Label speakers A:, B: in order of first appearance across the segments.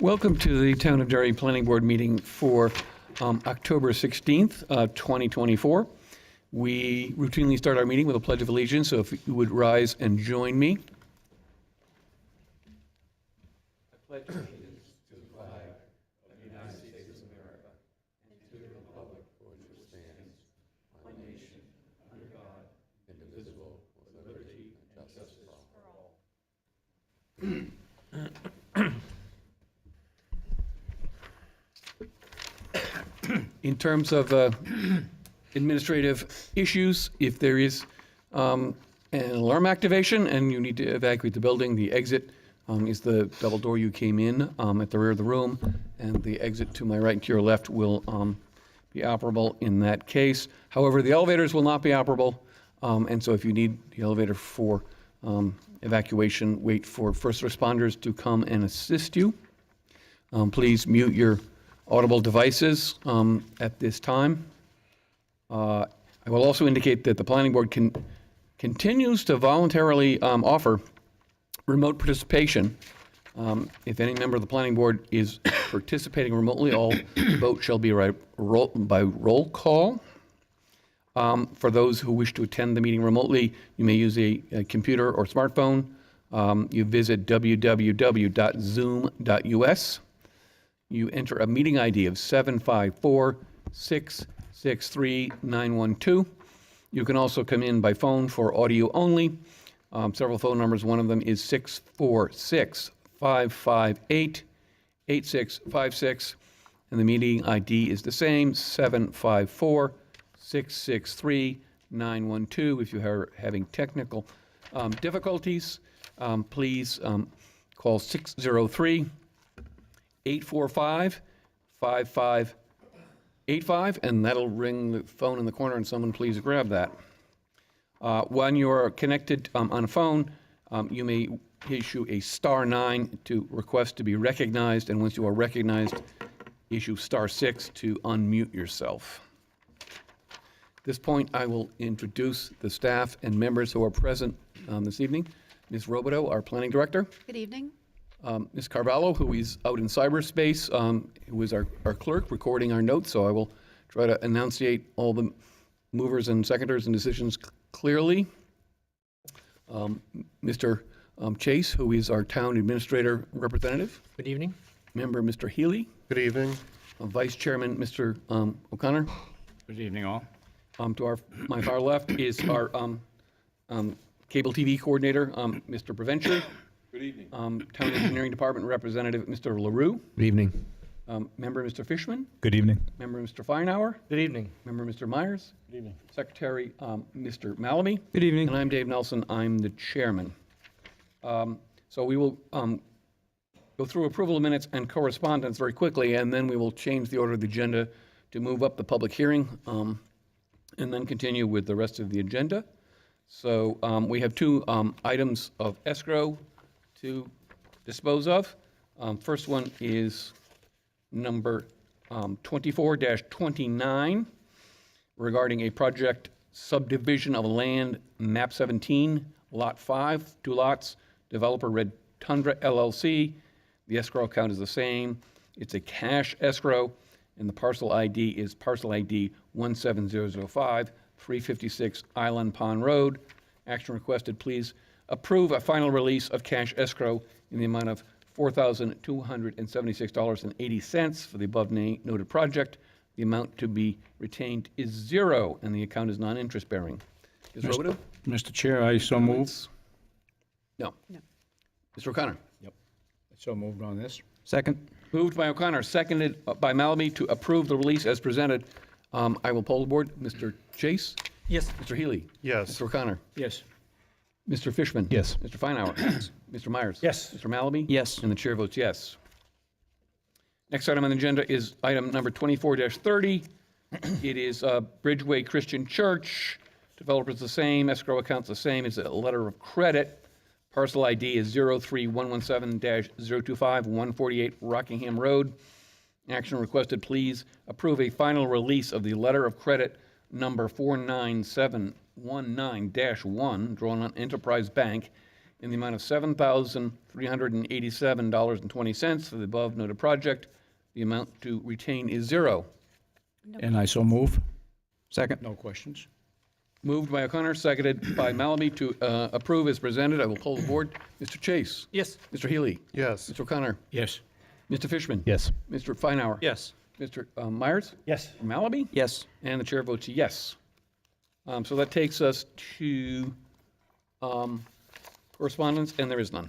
A: Welcome to the Town of Derry Planning Board meeting for October 16th, 2024. We routinely start our meeting with a Pledge of Allegiance, so if you would rise and join me. I pledge allegiance to the flag of the United States of America and to the republic for which it stands, one nation, under God, indivisible, with liberty and justice for all. In terms of administrative issues, if there is an alarm activation and you need to evacuate the building, the exit is the double door you came in at the rear of the room, and the exit to my right and to your left will be operable in that case. However, the elevators will not be operable, and so if you need the elevator for evacuation, wait for first responders to come and assist you. Please mute your audible devices at this time. I will also indicate that the Planning Board continues to voluntarily offer remote participation. If any member of the Planning Board is participating remotely, all votes shall be by roll call. For those who wish to attend the meeting remotely, you may use a computer or smartphone. You visit www.zoom.us. You enter a meeting ID of 754-663-912. You can also come in by phone for audio only. Several phone numbers. One of them is 646-558-8656. And the meeting ID is the same, 754-663-912. If you are having technical difficulties, please call 603-845-5585, and that'll ring the phone in the corner, and someone please grab that. When you're connected on a phone, you may issue a *9 to request to be recognized, and once you are recognized, issue *6 to unmute yourself. At this point, I will introduce the staff and members who are present this evening. Ms. Robideau, our Planning Director.
B: Good evening.
A: Ms. Carvalho, who is out in cyberspace, who is our clerk, recording our notes, so I will try to enunciate all the movers and seconders and decisions clearly. Mr. Chase, who is our Town Administrator Representative.
C: Good evening.
A: Member Mr. Healy.
D: Good evening.
A: Vice Chairman Mr. O'Connor.
C: Good evening, all.
A: To my far left is our Cable TV Coordinator, Mr. Preventure.
D: Good evening.
A: Town Engineering Department Representative Mr. LaRue.
E: Good evening.
A: Member Mr. Fishman.
E: Good evening.
A: Member Mr. Feinauer.
C: Good evening.
A: Member Mr. Myers.
D: Good evening.
A: Secretary Mr. Malamy.
E: Good evening.
A: And I'm Dave Nelson. I'm the chairman. So we will go through approval of minutes and correspondence very quickly, and then we will change the order of the agenda to move up the public hearing, and then continue with the rest of the agenda. So we have two items of escrow to dispose of. First one is number 24-29 regarding a project subdivision of land, map 17, lot 5, 2 lots, developer Red Tundra LLC. The escrow account is the same. It's a cash escrow, and the parcel ID is parcel ID 17005, 356 Island Pond Road. Action requested, please approve a final release of cash escrow in the amount of $4,276.80 for the above noted project. The amount to be retained is 0, and the account is non-interest bearing. Ms. Robideau?
C: Mr. Chair, I so move.
A: No.
B: No.
A: Mr. O'Connor?
C: Yep. So moved on this.
E: Second.
A: Moved by O'Connor, seconded by Malamy to approve the release as presented. I will poll the board. Mr. Chase?
C: Yes.
A: Mr. Healy?
D: Yes.
A: Mr. O'Connor?
C: Yes.
A: Mr. Fishman?
E: Yes.
A: Mr. Feinauer? Mr. Myers?
C: Yes.
A: Mr. Malamy?
E: Yes.
A: And the chair votes yes. Next item on the agenda is item number 24-30. It is Bridgeway Christian Church. Developer's the same, escrow account's the same. It's a letter of credit. Parcel ID is 03117-025-148 Rockingham Road. Action requested, please approve a final release of the letter of credit number 49719-1 drawn on Enterprise Bank in the amount of $7,387.20 for the above noted project. The amount to retain is zero.
C: And I so move.
B: Second.
C: No questions.
A: Moved by O'Connor, seconded by Malamy to approve as presented. I will poll the board. Mr. Chase?
B: Yes.
A: Mr. Healy?
D: Yes.
A: Mr. O'Connor?
C: Yes.
A: Mr. Fishman?
D: Yes.
A: Mr. Feinauer?
B: Yes.
A: Mr. Myers?
D: Yes.
A: Malamy?
B: Yes.
A: And the chair votes yes. So that takes us to correspondence, and there is none.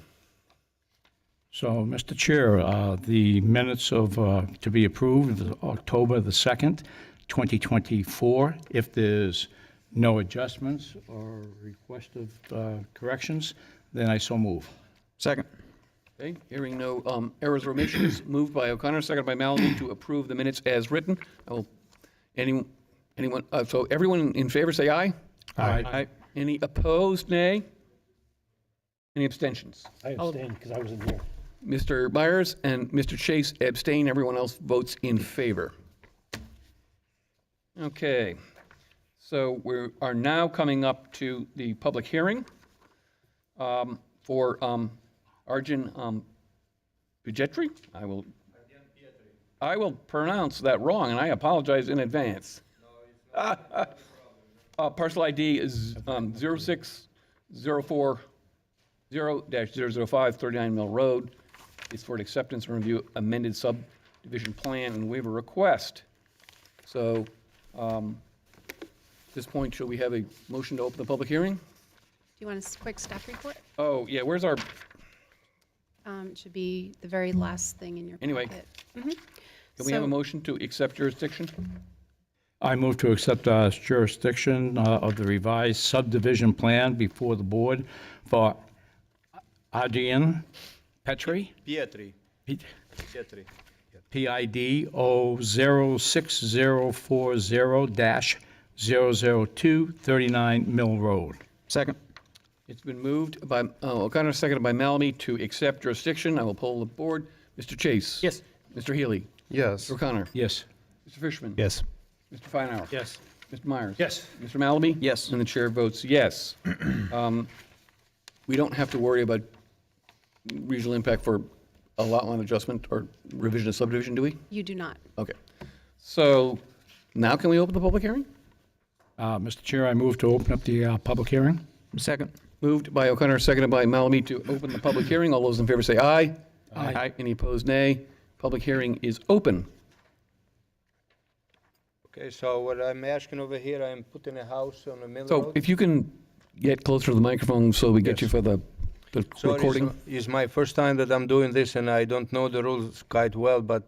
C: So, Mr. Chair, the minutes of, to be approved, October the 2nd, 2024. If there's no adjustments or request of corrections, then I so move.
B: Second.
A: Okay, hearing no errors or omissions, moved by O'Connor, seconded by Malamy to approve the minutes as written. Anyone, so everyone in favor say aye.
C: Aye.
A: Any opposed, nay? Any abstentions?
D: I abstained because I wasn't here.
A: Mr. Myers and Mr. Chase abstain. Everyone else votes in favor. Okay, so we are now coming up to the public hearing for Arjun Pijetri. I will pronounce that wrong, and I apologize in advance. Parcel ID is 06040-005 39 Mill Road. It's for an acceptance and review amended subdivision plan and waiver request. So, at this point, shall we have a motion to open the public hearing?
E: Do you want a quick staff report?
A: Oh, yeah, where's our,
E: It should be the very last thing in your
A: Anyway.
E: packet.
A: can we have a motion to accept jurisdiction?
C: I move to accept jurisdiction of the revised subdivision plan before the board for Adrian Petri,
F: Pietri.
C: P-
F: Pietri.
C: PID 06040-002 39 Mill Road.
B: Second.
A: It's been moved by O'Connor, seconded by Malamy to accept jurisdiction. I will poll the board. Mr. Chase?
B: Yes.
A: Mr. Healy?
D: Yes.
A: Mr. O'Connor?
C: Yes.
A: Mr. Fishman?
D: Yes.
A: Mr. Feinauer?
B: Yes.
A: Mr. Myers?
C: Yes.
A: Mr. Malamy?
B: Yes.
A: And the chair votes yes. We don't have to worry about regional impact for a lot line adjustment or revision of subdivision, do we?
E: You do not.
A: Okay. So now can we open the public hearing?
C: Mr. Chair, I move to open up the public hearing.
B: Second.
A: Moved by O'Connor, seconded by Malamy to open the public hearing. All those in favor say aye.
B: Aye.
A: Any opposed, nay. Public hearing is open.
F: Okay, so what I'm asking over here, I'm putting a house on the middle
A: So
F: road.
A: if you can get closer to the microphone so we get you for the
F: Sorry,
A: recording.
F: it's my first time that I'm doing this, and I don't know the rules quite well, but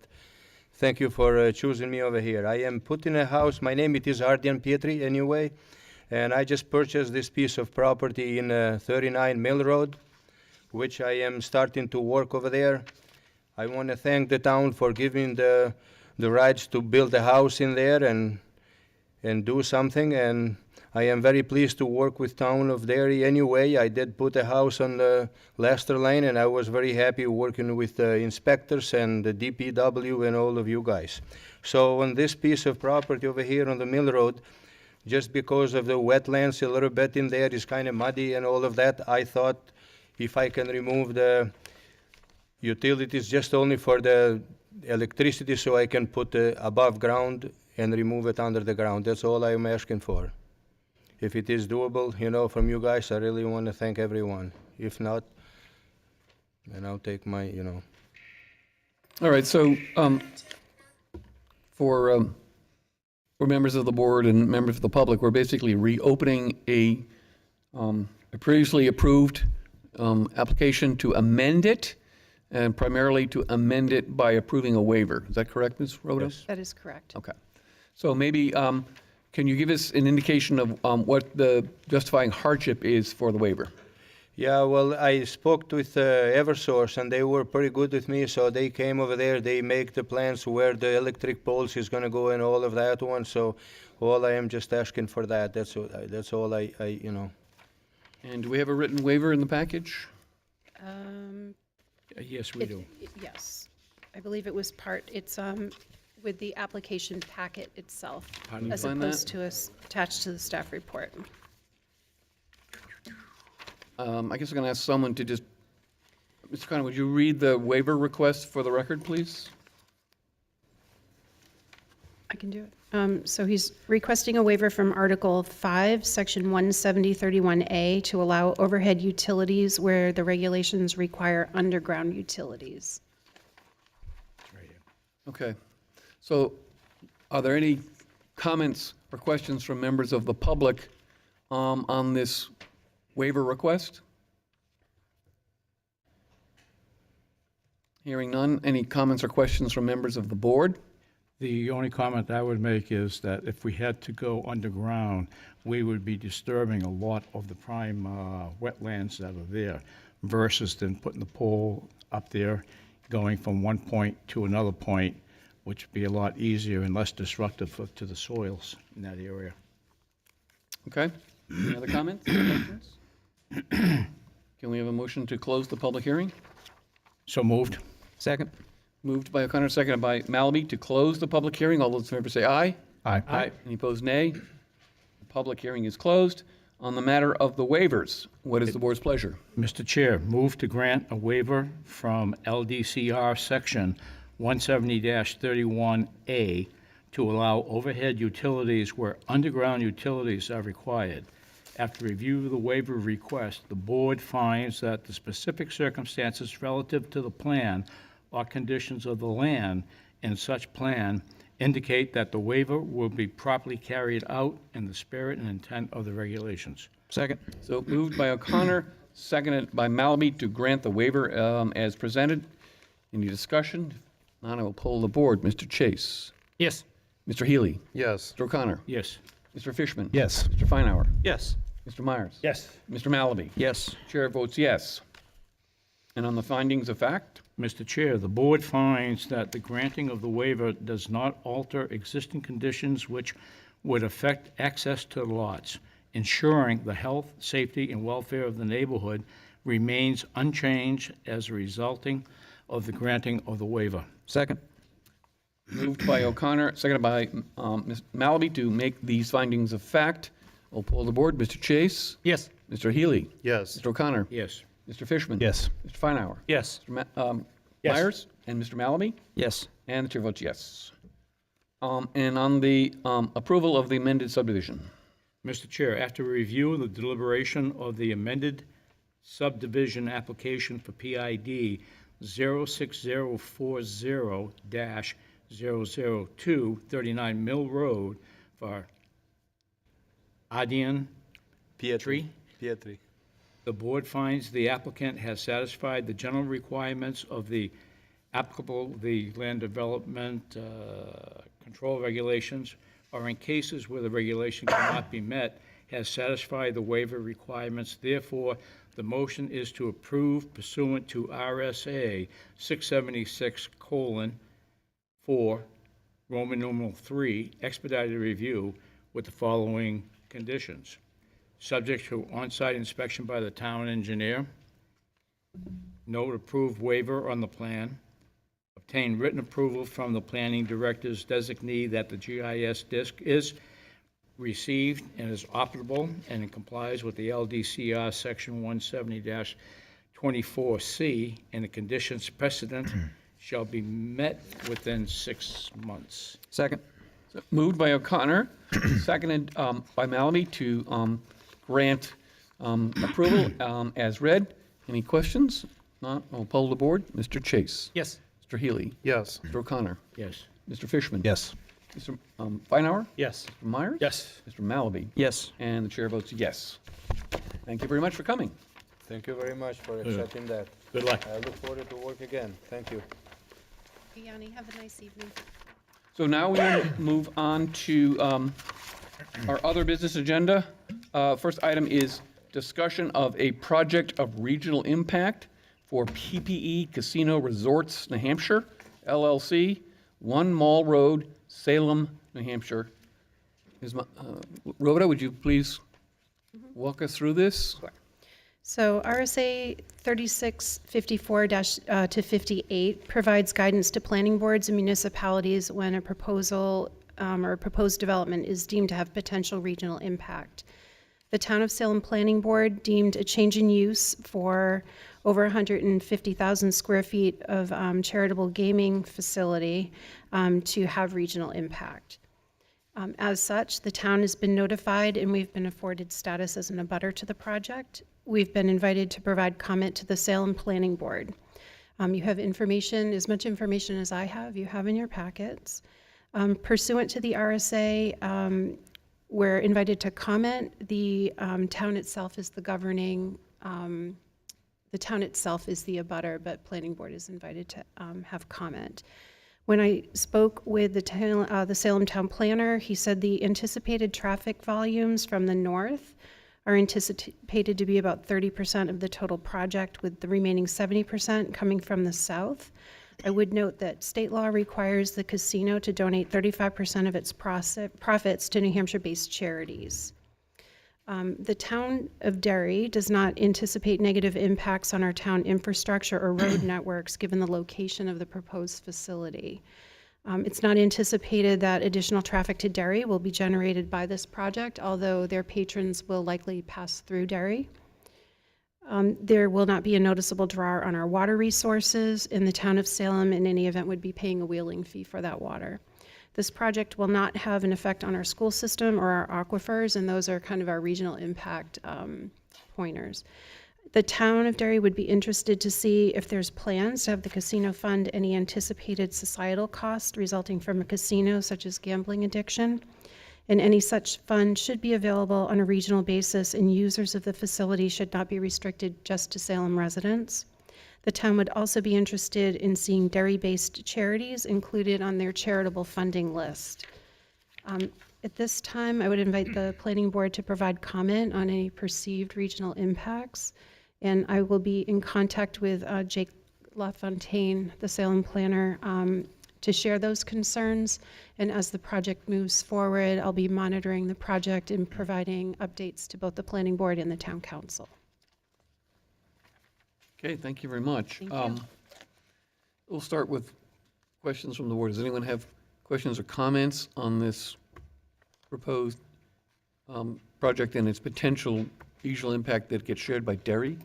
F: thank you for choosing me over here. I am putting a house, my name it is Ardian Pietri anyway, and I just purchased this piece of property in 39 Mill Road, which I am starting to work over there. I want to thank the town for giving the rights to build a house in there and do something, and I am very pleased to work with town of Derry anyway. I did put a house on the Leicester Lane, and I was very happy working with the inspectors and the DPW and all of you guys. So on this piece of property over here on the Mill Road, just because of the wetlands a little bit in there is kind of muddy and all of that, I thought if I can remove the utilities just only for the electricity so I can put above ground and remove it under the ground. That's all I'm asking for. If it is doable, from you guys, I really want to thank everyone. If not, then I'll take my,
A: All right, so for members of the board and members of the public, we're basically reopening a previously approved application to amend it, and primarily to amend it by approving a waiver. Is that correct, Ms. Rhoda?
F: Yes.
E: That is correct.
A: Okay. So maybe, can you give us an indication of what the justifying hardship is for the waiver?
F: Yeah, well, I spoke with Eversource, and they were pretty good with me, so they came over there, they make the plans where the electric poles is gonna go and all of that one, so all I am just asking for that, that's all I.
A: And do we have a written waiver in the package?
C: Yes, we do.
E: Yes. I believe it was it's with the application packet itself,
A: Can you
E: as
A: find
E: opposed to attached to the staff report.
A: I guess I'm going to ask someone to just, Mr. Connor, would you read the waiver request for the record, please?
E: I can do it. So he's requesting a waiver from Article 5, Section 17031A to allow overhead utilities where the regulations require underground utilities.
A: Okay. So are there any comments or questions from members of the public on this waiver request? Hearing none. Any comments or questions from members of the board?
C: The only comment I would make is that if we had to go underground, we would be disturbing a lot of the prime wetlands that are there versus then putting the pole up there, going from one point to another point, which would be a lot easier and less disruptive to the soils in that area.
A: Okay. Any other comments? Questions? Can we have a motion to close the public hearing?
C: So moved.
B: Second.
A: Moved by O'Connor, seconded by Malaby to close the public hearing. All those in favor say aye.
C: Aye.
A: Any opposed, nay? The public hearing is closed. On the matter of the waivers, what is the board's pleasure?
C: Mr. Chair, move to grant a waiver from LDCR Section 170-31A to allow overhead utilities where underground utilities are required. After review of the waiver request, the board finds that the specific circumstances relative to the plan or conditions of the land in such plan indicate that the waiver will be properly carried out in the spirit and intent of the regulations.
B: Second.
A: So moved by O'Connor, seconded by Malaby to grant the waiver as presented. Any discussion? If not, I will poll the board. Mr. Chase?
B: Yes.
A: Mr. Healy?
F: Yes.
A: Mr. O'Connor?
C: Yes.
A: Mr. Fishman?
D: Yes.
A: Mr. Feinauer?
B: Yes.
A: Mr. Myers?
C: Yes.
A: Mr. Malaby?
B: Yes.
A: Chair votes yes. And on the findings of fact?
C: Mr. Chair, the board finds that the granting of the waiver does not alter existing conditions which would affect access to the lots, ensuring the health, safety, and welfare of the neighborhood remains unchanged as a resulting of the granting of the waiver.
B: Second.
A: Moved by O'Connor, seconded by Ms. Malaby to make these findings of fact. I'll poll the board. Mr. Chase?
B: Yes.
A: Mr. Healy?
F: Yes.
A: Mr. O'Connor?
C: Yes.
A: Mr. Fishman?
D: Yes.
A: Mr. Feinauer?
B: Yes.
A: Mr.
C: Yes.
A: Myers? And Mr. Malaby?
B: Yes.
A: And the chair votes yes. And on the approval of the amended subdivision.
C: Mr. Chair, after review of the deliberation of the amended subdivision application for PID 06040-002 39 Mill Road for Ardian
F: Pietri. Pietri.
C: The board finds the applicant has satisfied the general requirements of the applicable, the land development control regulations, or in cases where the regulation cannot be met, has satisfied the waiver requirements. Therefore, the motion is to approve pursuant to RSA 676:4, Roman numeral 3, expedited review with the following conditions. Subject to on-site inspection by the town engineer. Note approved waiver on the plan. Obtain written approval from the planning director's designee that the GIS disk is received and is operable and it complies with the LDCR Section 170-24C, and the conditions precedent shall be met within 6 months.
B: Second.
A: So moved by O'Connor, seconded by Malaby to grant approval as read. Any questions? Not, I'll poll the board. Mr. Chase?
B: Yes.
A: Mr. Healy?
F: Yes.
A: Mr. O'Connor?
C: Yes.
A: Mr. Fishman?
D: Yes.
A: Mr. Feinauer?
C: Yes.
A: Mr. Myers?
C: Yes.
A: Mr. Malaby?
B: Yes.
A: And the chair votes yes. Thank you very much for coming.
F: Thank you very much for accepting that.
C: Good luck.
F: I look forward to work again. Thank you.
E: Yanni, have a nice evening.
A: So now we will move on to our other business agenda. First item is discussion of a project of regional impact for PPE Casino Resorts, New Hampshire, LLC, 1 Mall Road, Salem, New Hampshire. Rhoda, would you please walk us through this?
E: So RSA 3654-58 provides guidance to planning boards and municipalities when a proposal or a proposed development is deemed to have potential regional impact. The Town of Salem Planning Board deemed a change in use for over 150,000 square feet of charitable gaming facility to have regional impact. As such, the town has been notified and we've been afforded status as an abutter to the project. We've been invited to provide comment to the Salem Planning Board. You have information, as much information as I have, you have in your packets. Pursuant to the RSA, we're invited to comment. The town itself is the governing, the town itself is the abutter, but Planning Board is invited to have comment. When I spoke with the Salem Town Planner, he said the anticipated traffic volumes from the north are anticipated to be about 30% of the total project, with the remaining 70% coming from the south. I would note that state law requires the casino to donate 35% of its profits to New Hampshire-based charities. The town of Derry does not anticipate negative impacts on our town infrastructure or road networks given the location of the proposed facility. It's not anticipated that additional traffic to Derry will be generated by this project, although their patrons will likely pass through Derry. There will not be a noticeable draw on our water resources, and the town of Salem in any event would be paying a wheeling fee for that water. This project will not have an effect on our school system or our aquifers, and those are kind of our regional impact pointers. The town of Derry would be interested to see if there's plans to have the casino fund any anticipated societal cost resulting from a casino, such as gambling addiction. And any such fund should be available on a regional basis, and users of the facility should not be restricted just to Salem residents. The town would also be interested in seeing Derry-based charities included on their charitable funding list. At this time, I would invite the Planning Board to provide comment on any perceived regional impacts. And I will be in contact with Jake LaFontaine, the Salem planner, to share those concerns. And as the project moves forward, I'll be monitoring the project and providing updates to both the Planning Board and the Town Council.
A: Okay, thank you very much.
E: Thank you.
A: We'll start with questions from the board. Does anyone have questions or comments on this proposed project and its potential regional impact that gets shared by Derry?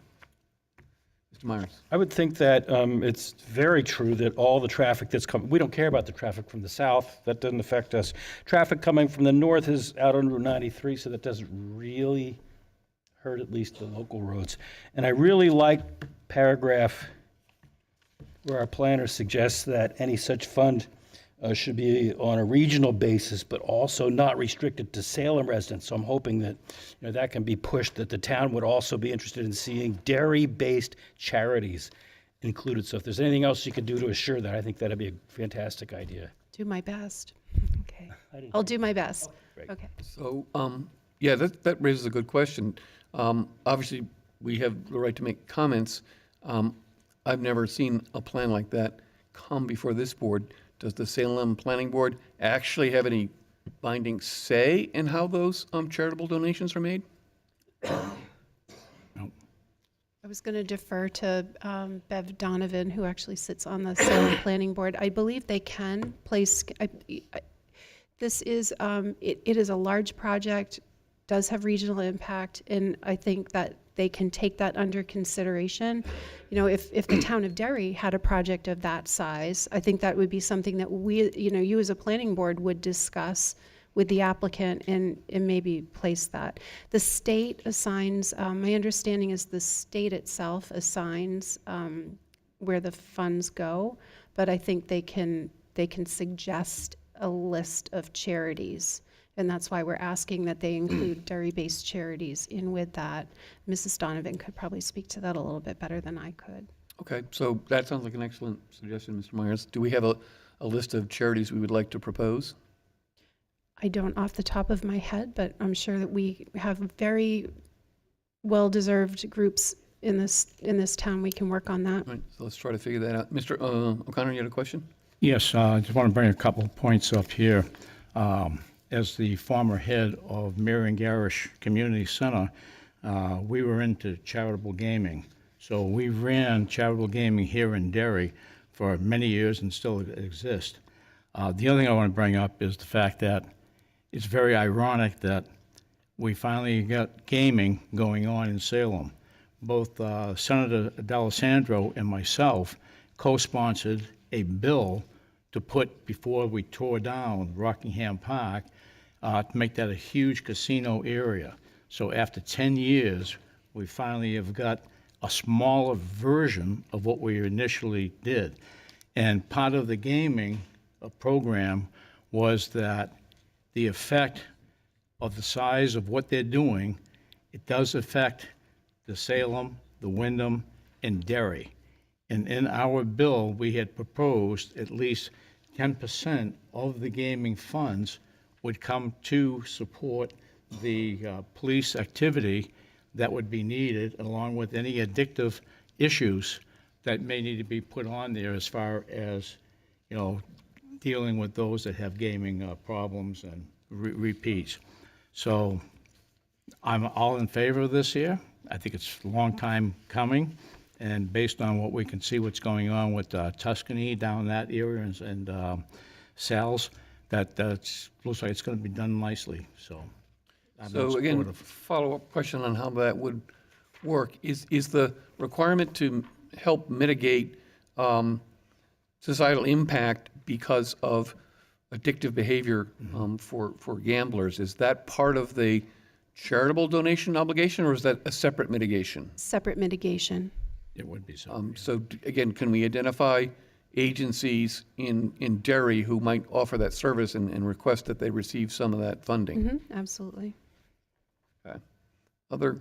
A: Mr. Myers.
D: I would think that it's very true that all the traffic that's coming, we don't care about the traffic from the south. That doesn't affect us. Traffic coming from the north is out on Route 93, so that doesn't really hurt at least the local roads. And I really like paragraph where our planner suggests that any such fund should be on a regional basis, but also not restricted to Salem residents. So I'm hoping that that can be pushed, that the town would also be interested in seeing Derry-based charities included. So if there's anything else you could do to assure that, I think that'd be a fantastic idea.
E: Do my best. Okay. I'll do my best.
D: Great.
E: Okay.
A: So, yeah, that raises a good question. Obviously, we have the right to make comments. I've never seen a plan like that come before this board. Does the Salem Planning Board actually have any binding say in how those charitable donations are made?
E: I was going to defer to Bev Donovan, who actually sits on the Salem Planning Board. I believe they can place. This is it is a large project, does have regional impact, and I think that they can take that under consideration. If the town of Derry had a project of that size, I think that would be something that we, you as a planning board would discuss with the applicant and maybe place that. The state assigns, my understanding is the state itself assigns where the funds go, but I think they can suggest a list of charities. And that's why we're asking that they include Derry-based charities in with that. Mrs. Donovan could probably speak to that a little bit better than I could.
A: Okay, so that sounds like an excellent suggestion, Mr. Myers. Do we have a list of charities we would like to propose?
E: I don't off the top of my head, but I'm sure that we have very well-deserved groups in this town. We can work on that.
A: All right, so let's try to figure that out. Mr. O'Connor, you had a question?
C: Yes, I just want to bring a couple of points up here. As the former head of Marion Garish Community Center, we were into charitable gaming. So we ran charitable gaming here in Derry for many years and still exist. The other thing I want to bring up is the fact that it's very ironic that we finally got gaming going on in Salem. Both Senator D'Alessandro and myself co-sponsored a bill to put, before we tore down Rockingham Park, to make that a huge casino area. So after 10 years, we finally have got a smaller version of what we initially did. And part of the gaming program was that the effect of the size of what they're doing, it does affect the Salem, the Wyndham, and Derry. And in our bill, we had proposed at least 10% of the gaming funds would come to support the police activity that would be needed, along with any addictive issues that may need to be put on there as far as, dealing with those that have gaming problems and repeats. So I'm all in favor of this here. I think it's a long time coming, and based on what we can see what's going on with Tuscany down that area and Sal's, that looks like it's going to be done nicely, so I'm
A: So again,
C: supportive.
A: follow-up question on how that would work. Is the requirement to help mitigate societal impact because of addictive behavior for gamblers, is that part of the charitable donation obligation, or is that a separate mitigation?
E: Separate mitigation.
C: It would be so.
A: So again, can we identify agencies in Derry who might offer that service and request that they receive some of that funding?
E: Absolutely.
A: Okay. Other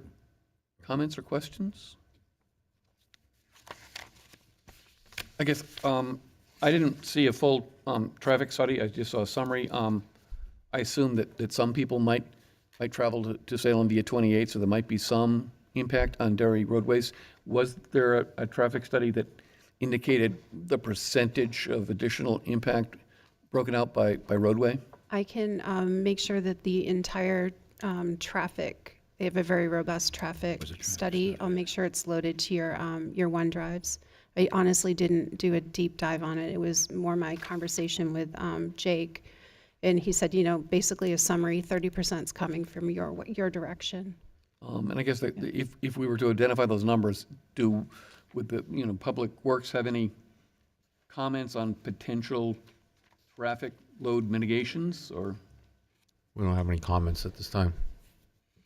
A: comments or questions? I guess I didn't see a full traffic study. I just saw a summary. I assume that some people might travel to Salem via 28, so there might be some impact on Derry roadways. Was there a traffic study that indicated the percentage of additional impact broken out by roadway?
E: I can make sure that the entire traffic, they have a very robust traffic study. I'll make sure it's loaded to your OneDrives. I honestly didn't do a deep dive on it. It was more my conversation with Jake, and he said, basically a summary, 30% is coming from your direction.
A: And I guess that if we were to identify those numbers, would the Public Works have any comments on potential traffic load mitigations, or?
G: We don't have any comments at this time.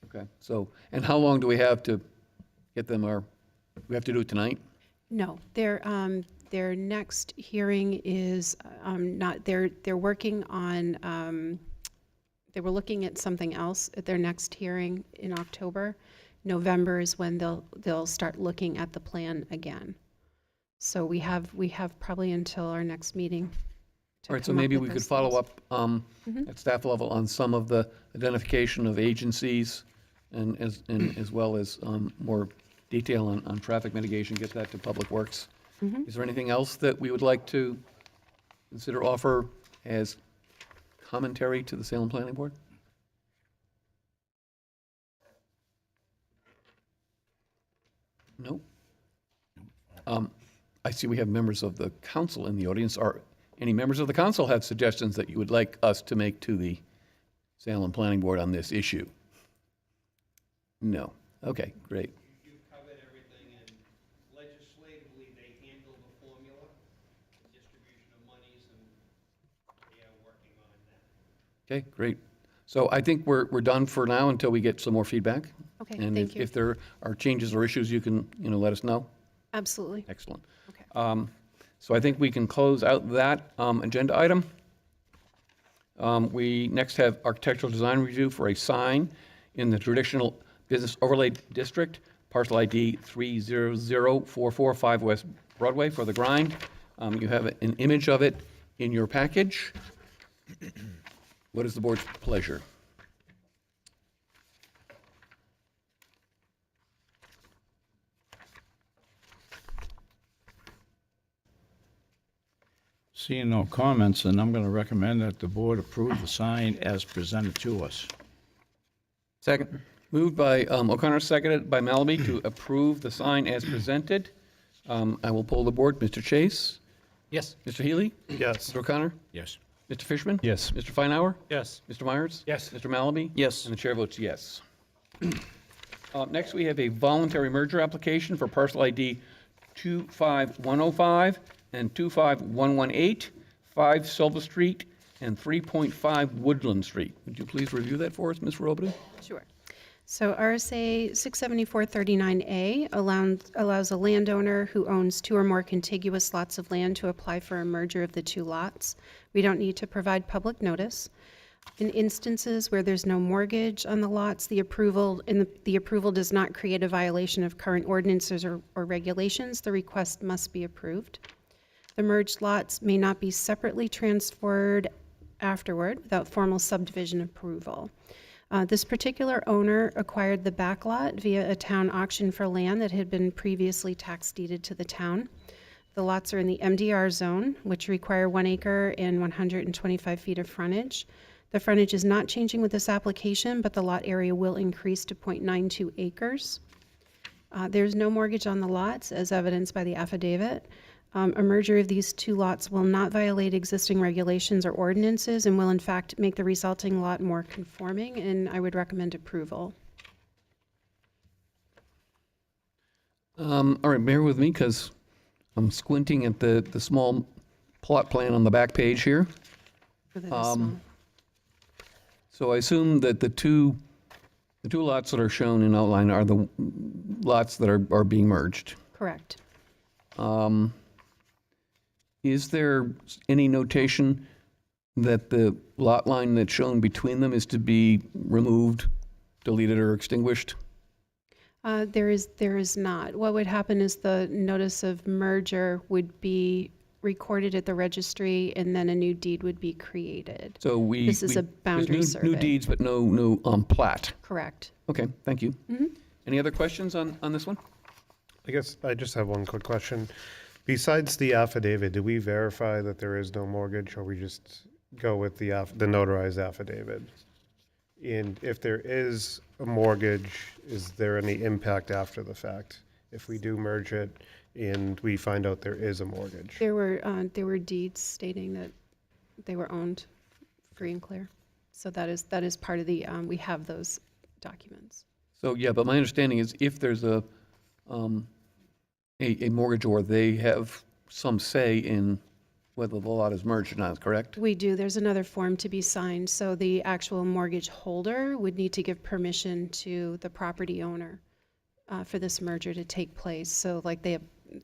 A: Okay, so, and how long do we have to get them, or we have to do it tonight?
E: No, their next hearing is not, they're working on, they were looking at something else at their next hearing in October. November is when they'll start looking at the plan again. So we have probably until our next meeting to
A: All right, so
E: come up
A: maybe
E: with
A: we could
E: those
A: follow
E: things.
A: up at staff level on some of the identification of agencies and as well as more detail on traffic mitigation, get that to Public Works. Is there anything else that we would like to consider offer as commentary to the Salem Planning Board? No? I see we have members of the council in the audience. Are any members of the council have suggestions that you would like us to make to the Salem Planning Board on this issue? No. Okay, great.
H: You've covered everything, and legislatively, they handle the formula, the distribution of monies, and they are working on that.
A: Okay, great. So I think we're done for now until we get some more feedback.
E: Okay,
A: And
E: thank you.
A: if there are changes or issues, you can, let us know.
E: Absolutely.
A: Excellent.
E: Okay.
A: So I think we can close out that agenda item. We next have architectural design review for a sign in the traditional business overlay district, parcel ID 300445 West Broadway for the grind. You have an image of it in your package. What is the board's pleasure?
C: Seeing no comments, then I'm going to recommend that the board approve the sign as presented to us.
B: Second.
A: Moved by O'Connor, seconded by Malaby to approve the sign as presented. I will poll the board. Mr. Chase?
B: Yes.
A: Mr. Healy?
D: Yes.
A: Mr. O'Connor?
C: Yes.
A: Mr. Fishman?
D: Yes.
A: Mr. Feinauer?
D: Yes.
A: Mr. Myers?
D: Yes.
A: Mr. Malaby?
B: Yes.
A: And the chair votes yes. Next, we have a voluntary merger application for parcel ID 25105 and 25118, 5 Silver Street and 3.5 Woodland Street. Would you please review that for us, Ms. Robidoux?
E: Sure. So RSA 674-39A allows a landowner who owns 2 or more contiguous lots of land to apply for a merger of the 2 lots. We don't need to provide public notice. In instances where there's no mortgage on the lots, the approval does not create a violation of current ordinances or regulations. The request must be approved. The merged lots may not be separately transferred afterward without formal subdivision approval. This particular owner acquired the back lot via a town auction for land that had been previously tax deeded to the town. The lots are in the MDR zone, which require 1 acre and 125 feet of frontage. The frontage is not changing with this application, but the lot area will increase to 0.92 acres. There's no mortgage on the lots, as evidenced by the affidavit. A merger of these 2 lots will not violate existing regulations or ordinances and will in fact make the resulting lot more conforming, and I would recommend approval.
A: All right, bear with me because I'm squinting at the small plot plan on the back page here.
E: For the small.
A: So I assume that the two lots that are shown in outline are the lots that are being merged.
E: Correct.
A: Is there any notation that the lot line that's shown between them is to be removed, deleted, or extinguished?
E: There is not. What would happen is the notice of merger would be recorded at the registry, and then a new deed would be created.
A: So
E: This is a
A: there's
E: boundary
A: new
E: survey.
A: deeds, but no plat.
E: Correct.
A: Okay, thank you. Any other questions on this one?
I: I guess I just have one quick question. Besides the affidavit, do we verify that there is no mortgage, or we just go with the notarized affidavit? And if there is a mortgage, is there any impact after the fact? If we do merge it and we find out there is a mortgage?
E: There were deeds stating that they were owned free and clear. So that is part of the, we have those documents.
A: So, yeah, but my understanding is if there's a mortgagor, they have some say in whether the lot is merged or not, correct?
E: We do. There's another form to be signed. So the actual mortgage holder would need to give permission to the property owner for this merger to take place. So like they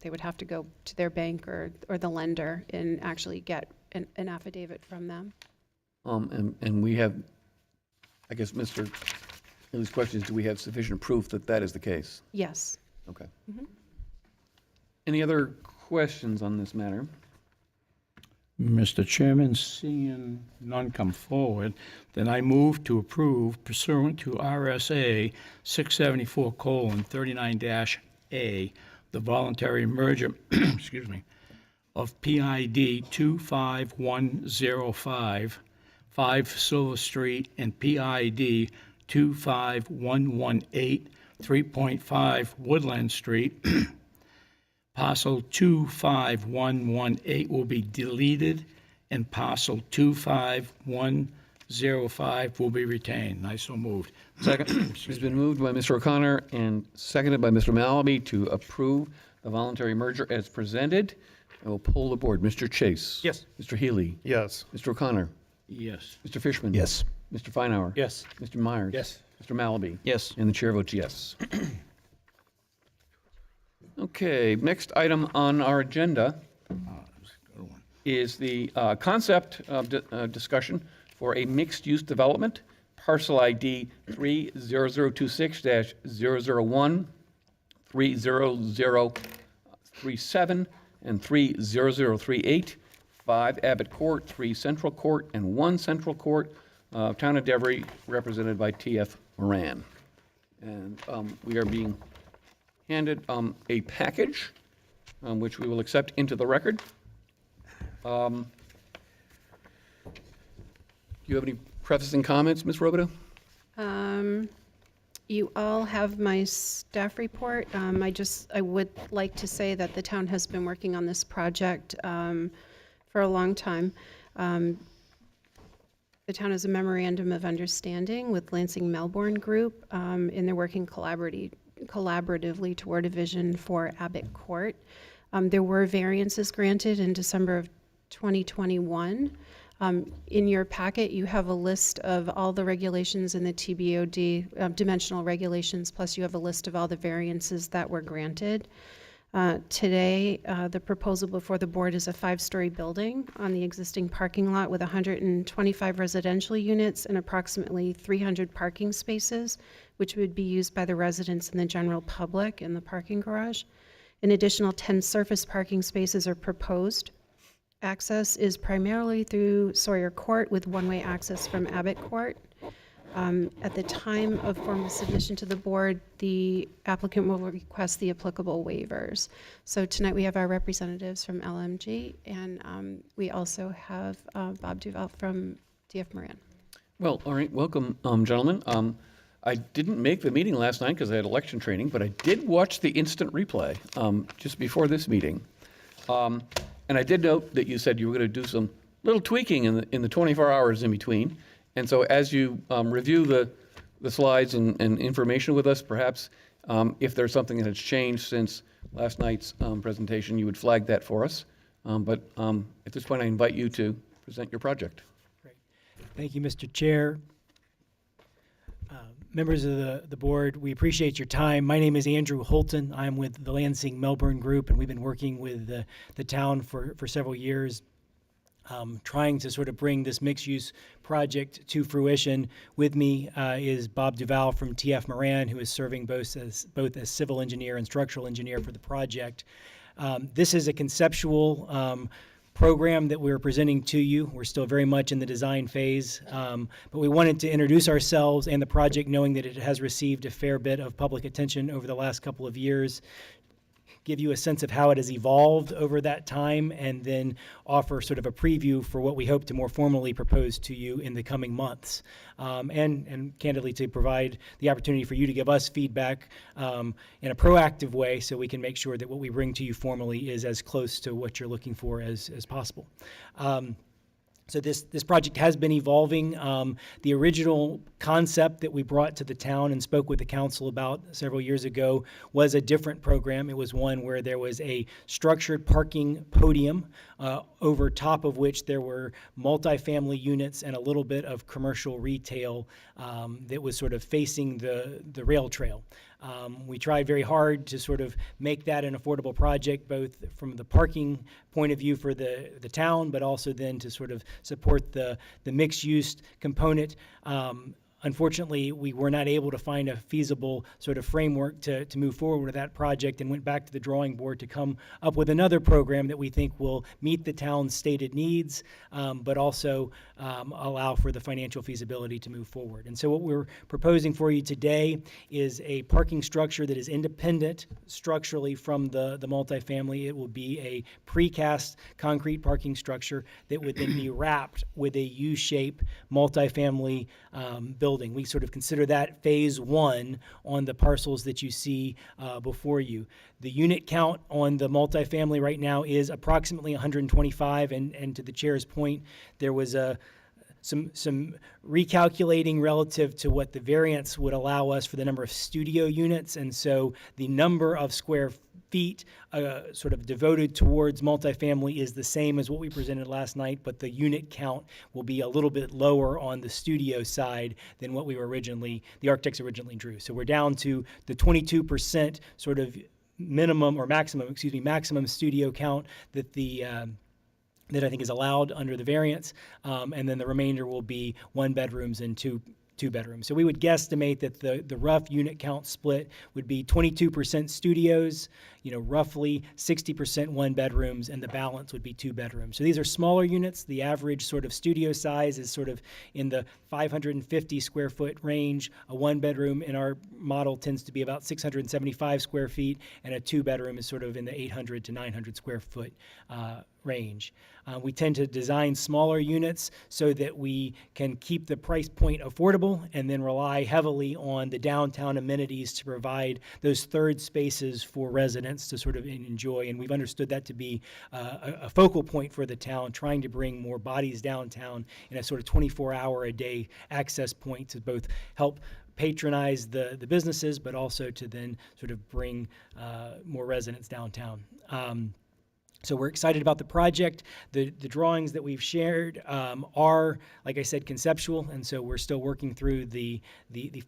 E: would have to go to their bank or the lender and actually get an affidavit from them.
A: And we have, I guess, Mr. Healy's question is, do we have sufficient proof that that is the case?
E: Yes.
A: Okay. Any other questions on this matter?
C: Mr. Chairman, seeing none come forward, then I move to approve pursuant to RSA 674:39-A, the voluntary merger, excuse me, of PID 25105, 5 Silver Street, and PID 25118, 3.5 Woodland Street. Parcel 25118 will be deleted, and parcel 25105 will be retained. I so moved.
B: Second.
A: It's been moved by Mr. O'Connor and seconded by Mr. Malaby to approve the voluntary merger as presented. I will poll the board. Mr. Chase?
D: Yes.
A: Mr. Healy?
I: Yes.
A: Mr. O'Connor?
C: Yes.
A: Mr. Fishman?
B: Yes.
A: Mr. Feinauer?
D: Yes.
A: Mr. Myers?
D: Yes.
A: Mr. Malaby?
B: Yes.
A: And the chair votes yes. Okay, next item on our agenda is the concept of discussion for a mixed-use development, parcel ID 30026-001, 30037, and 30038, 5 Abbott Court, 3 Central Court, and 1 Central Court, Town of Derry, represented by T.F. Moran. And we are being handed a package, which we will accept into the record. Do you have any prefacing comments, Ms. Robidoux?
E: You all have my staff report. I would like to say that the town has been working on this project for a long time. the town has a memorandum of understanding with Lansing Melbourne Group, and they're working collaboratively toward a vision for Abbott Court. There were variances granted in December of 2021. In your packet, you have a list of all the regulations in the TBOD, dimensional regulations, plus you have a list of all the variances that were granted. Today, the proposal before the board is a 5-story building on the existing parking lot with 125 residential units and approximately 300 parking spaces, which would be used by the residents and the general public in the parking garage. An additional 10 surface parking spaces are proposed. Access is primarily through Sawyer Court with one-way access from Abbott Court. At the time of formal submission to the board, the applicant will request the applicable waivers. So tonight we have our representatives from LMG, and we also have Bob Duval from DF Moran.
A: Well, all right, welcome, gentlemen. I didn't make the meeting last night because I had election training, but I did watch the instant replay just before this meeting. And I did note that you said you were going to do some little tweaking in the 24 hours in between. And so as you review the slides and information with us, perhaps if there's something that has changed since last night's presentation, you would flag that for us. But at this point, I invite you to present your project.
J: Great. Thank you, Mr. Chair. Members of the board, we appreciate your time. My name is Andrew Holton. I'm with the Lansing Melbourne Group, and we've been working with the town for several years, trying to sort of bring this mixed-use project to fruition. With me is Bob Duval from TF Moran, who is serving both as civil engineer and structural engineer for the project. This is a conceptual program that we're presenting to you. We're still very much in the design phase, but we wanted to introduce ourselves and the project knowing that it has received a fair bit of public attention over the last couple of years, give you a sense of how it has evolved over that time, and then offer sort of a preview for what we hope to more formally propose to you in the coming months. And candidly, to provide the opportunity for you to give us feedback in a proactive way so we can make sure that what we bring to you formally is as close to what you're looking for as possible. So this project has been evolving. The original concept that we brought to the town and spoke with the council about several years ago was a different program. It was one where there was a structured parking podium over top of which there were multifamily units and a little bit of commercial retail that was sort of facing the rail trail. We tried very hard to sort of make that an affordable project, both from the parking point of view for the town, but also then to sort of support the mixed-use component. Unfortunately, we were not able to find a feasible sort of framework to move forward with that project, and went back to the drawing board to come up with another program that we think will meet the town's stated needs, but also allow for the financial feasibility to move forward. And so what we're proposing for you today is a parking structure that is independent structurally from the multifamily. It will be a precast concrete parking structure that would then be wrapped with a U-shape multifamily building. We sort of consider that phase one on the parcels that you see before you. The unit count on the multifamily right now is approximately 125, and to the chair's point, there was some recalculating relative to what the variance would allow us for the number of studio units, and so the number of square feet sort of devoted towards multifamily is the same as what we presented last night, but the unit count will be a little bit lower on the studio side than what the architects originally drew. So we're down to the 22% sort of maximum studio count that that I think is allowed under the variance, and then the remainder will be 1 bedrooms and two bedrooms. So we would guesstimate that the rough unit count split would be 22% studios, roughly 60% 1 bedrooms, and the balance would be 2 bedrooms. So these are smaller units. The average sort of studio size is sort of in the 550 square foot range. A 1 bedroom in our model tends to be about 675 square feet, and a 2 bedroom is sort of in the 800 to 900 square foot range. We tend to design smaller units so that we can keep the price point affordable and then rely heavily on the downtown amenities to provide those third spaces for residents to sort of enjoy. And we've understood that to be a focal point for the town, trying to bring more bodies downtown in a sort of 24-hour-a-day access point to both help patronize the businesses, but also to then sort of bring more residents downtown. So we're excited about the project. The drawings that we've shared are, like I said, conceptual, and so we're still working through the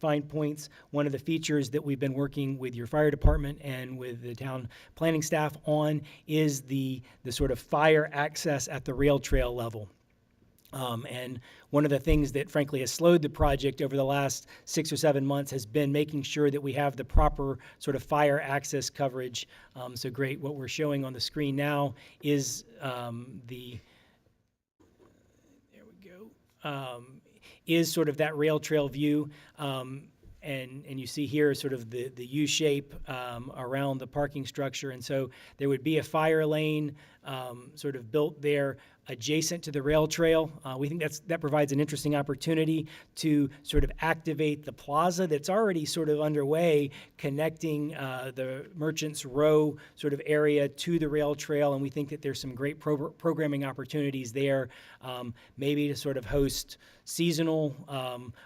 J: fine points. One of the features that we've been working with your fire department and with the town planning staff on is the sort of fire access at the rail trail level. And one of the things that frankly has slowed the project over the last 6 or 7 months has been making sure that we have the proper sort of fire access coverage. So great, what we're showing on the screen now is is sort of that rail trail view. And you see here sort of the U shape around the parking structure. And so there would be a fire lane sort of built there adjacent to the rail trail. We think that provides an interesting opportunity to sort of activate the plaza that's already sort of underway, connecting the Merchants Row sort of area to the rail trail. And we think that there's some great programming opportunities there, maybe to sort of host seasonal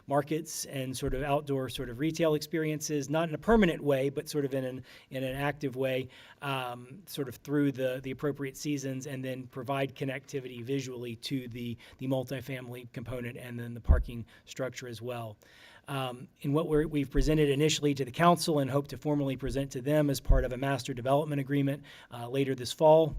J: markets and sort of outdoor sort of retail experiences, not in a permanent way, but sort of in an active way, sort of through the appropriate seasons, and then provide connectivity visually to the multifamily component and then the parking structure as well. In what we've presented initially to the council and hope to formally present to them as part of a master development agreement later this fall.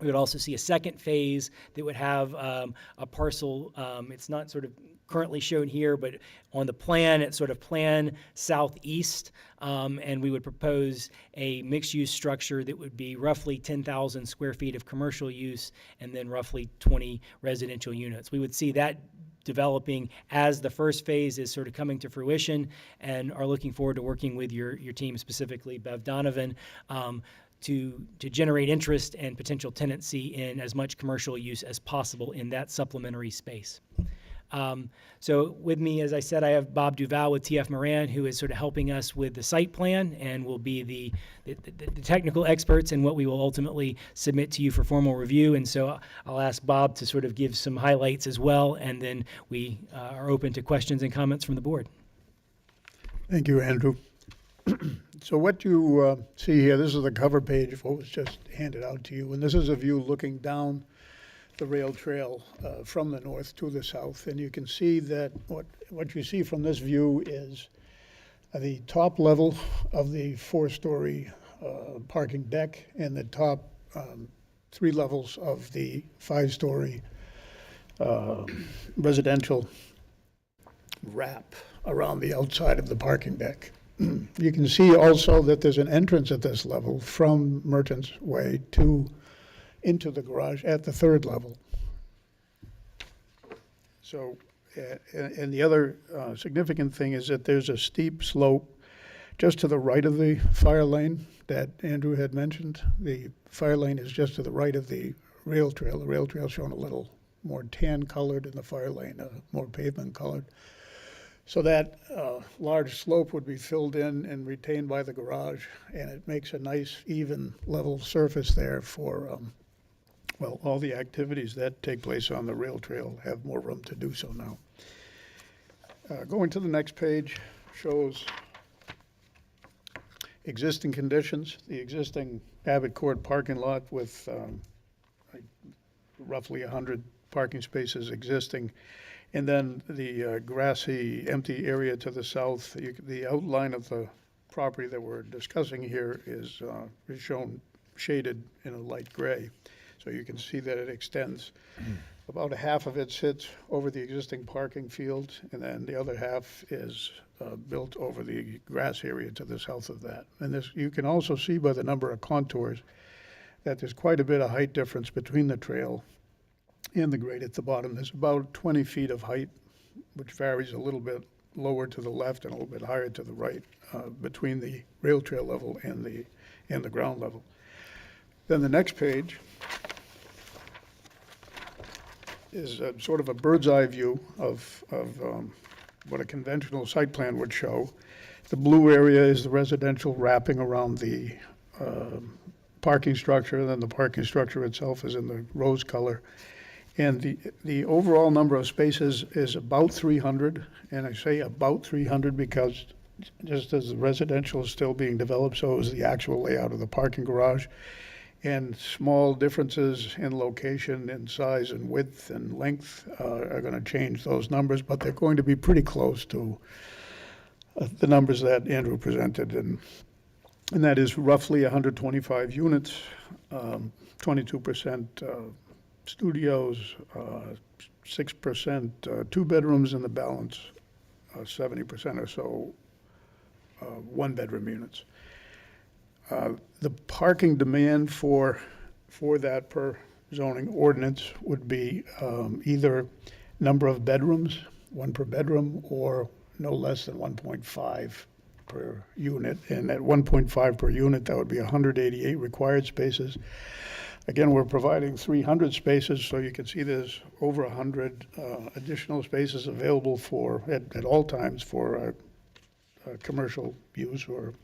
J: We would also see a second phase that would have a parcel. It's not sort of currently shown here, but on the plan, it's sort of plan southeast, and we would propose a mixed-use structure that would be roughly 10,000 square feet of commercial use and then roughly 20 residential units. We would see that developing as the first phase is sort of coming to fruition, and are looking forward to working with your team, specifically Bev Donovan, to generate interest and potential tenancy in as much commercial use as possible in that supplementary space. So with me, as I said, I have Bob Duval with TF Moran, who is sort of helping us with the site plan and will be the technical experts in what we will ultimately submit to you for formal review. And so I'll ask Bob to sort of give some highlights as well, and then we are open to questions and comments from the board.
K: Thank you, Andrew. So what you see here, this is the cover page of what was just handed out to you, and this is a view looking down the rail trail from the north to the south, and you can see that what you see from this view is the top level of the 4-story parking deck and the top 3 levels of the 5-story residential wrap around the outside of the parking deck. You can see also that there's an entrance at this level from Merchants Way into the garage at the 3rd level. So, and the other significant thing is that there's a steep slope just to the right of the fire lane that Andrew had mentioned. The fire lane is just to the right of the rail trail. The rail trail shown a little more tan colored, and the fire lane more pavement colored. So that large slope would be filled in and retained by the garage, and it makes a nice, even, level surface there for, well, all the activities that take place on the rail trail have more room to do so now. Going to the next page shows existing conditions. The existing Abbott Court parking lot with roughly 100 parking spaces existing. And then the grassy, empty area to the south. The outline of the property that we're discussing here is shown shaded in a light gray. So you can see that it extends. About a half of it sits over the existing parking field, and then the other half is built over the grass area to the south of that. And this, you can also see by the number of contours that there's quite a bit of height difference between the trail and the grade at the bottom. There's about 20 feet of height, which varies a little bit lower to the left and a little bit higher to the right between the rail trail level and the ground level. Then the next page is a sort of a bird's eye view of what a conventional site plan would show. The blue area is the residential wrapping around the parking structure, and then the parking structure itself is in the rose color. And the overall number of spaces is about 300, and I say about 300 because just as the residential is still being developed, so is the actual layout of the parking garage. And small differences in location, in size and width and length are going to change those numbers, but they're going to be pretty close to the numbers that Andrew presented. And that is roughly 125 units, 22% studios, 6% two bedrooms, and the balance, 70% or so, one-bedroom units. The parking demand for that per zoning ordinance would be either number of bedrooms, one per bedroom, or no less than 1.5 per unit. And at 1.5 per unit, that would be 188 required spaces. Again, we're providing 300 spaces, so you can see there's over 100 additional spaces available for, at all times, for commercial use or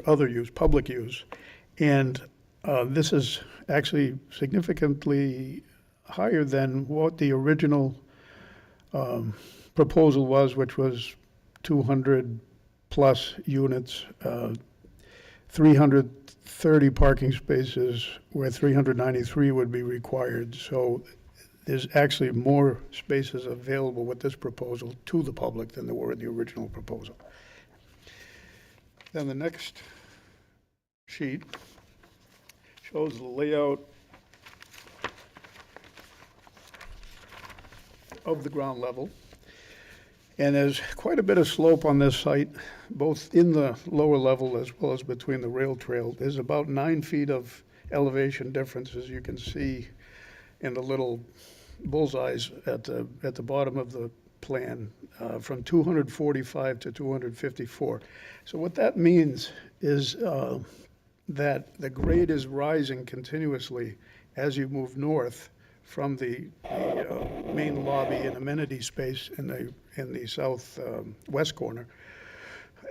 K: other use, public use. And this is actually significantly higher than what the original proposal was, which was 200 plus units, 330 parking spaces, where 393 would be required. So there's actually more spaces available with this proposal to the public than there were in the original proposal. Then the next sheet shows the layout of the ground level. And there's quite a bit of slope on this site, both in the lower level as well as between the rail trail. There's about 9 feet of elevation difference, as you can see in the little bullseyes at the bottom of the plan, from 245 to 254. So what that means is that the grade is rising continuously as you move north from the main lobby and amenity space in the south west corner,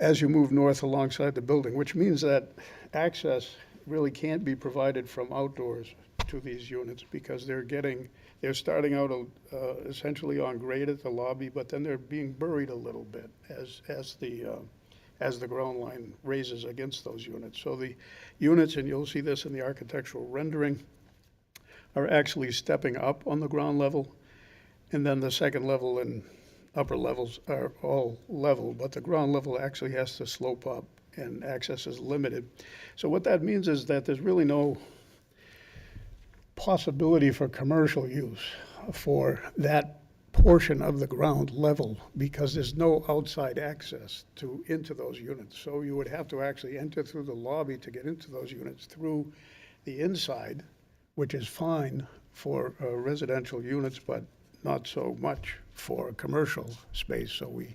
K: as you move north alongside the building, which means that access really can't be provided from outdoors to these units, because they're starting out essentially on grade at the lobby, but then they're being buried a little bit as the ground line raises against those units. So the units, and you'll see this in the architectural rendering, are actually stepping up on the ground level, and then the second level and upper levels are all level, but the ground level actually has to slope up and access is limited. So what that means is that there's really no possibility for commercial use for that portion of the ground level, because there's no outside access into those units. So you would have to actually enter through the lobby to get into those units through the inside, which is fine for residential units, but not so much for commercial space. So we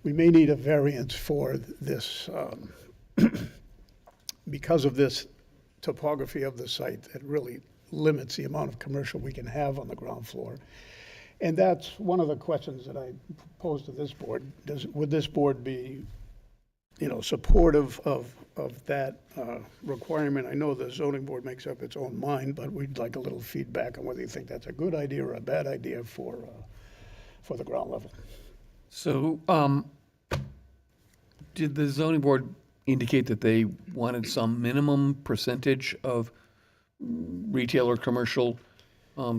K: may need a variance for this because of this topography of the site that really limits the amount of commercial we can have on the ground floor. And that's one of the questions that I posed to this board. Would this board be, supportive of that requirement? I know the zoning board makes up its own mind, but we'd like a little feedback on whether you think that's a good idea or a bad idea for the ground level.
A: So, did the zoning board indicate that they wanted some minimum percentage of retail or commercial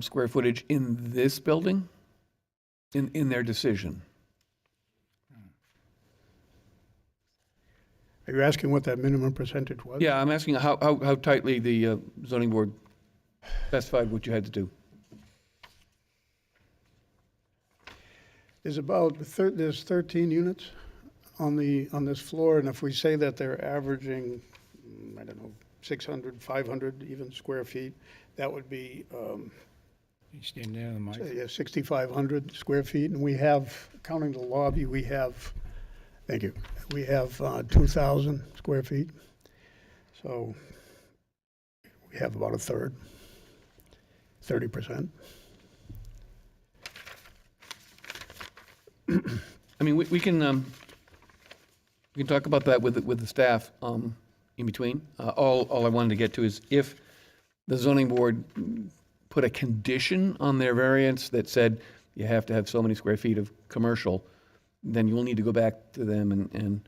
A: square footage in this building, in their decision?
K: Are you asking what that minimum percentage was?
A: Yeah, I'm asking how tightly the zoning board specified what you had to do.
K: There's 13 units on this floor, and if we say that they're averaging, 600, 500 even square feet, that would be
C: You stand there, the mic.
K: 6,500 square feet, and we have, counting the lobby, we have 2,000 square feet. So we have about a third, 30%.
A: I mean, we can talk about that with the staff in between. All I wanted to get to is if the zoning board put a condition on their variance that said you have to have so many square feet of commercial, then you'll need to go back to them and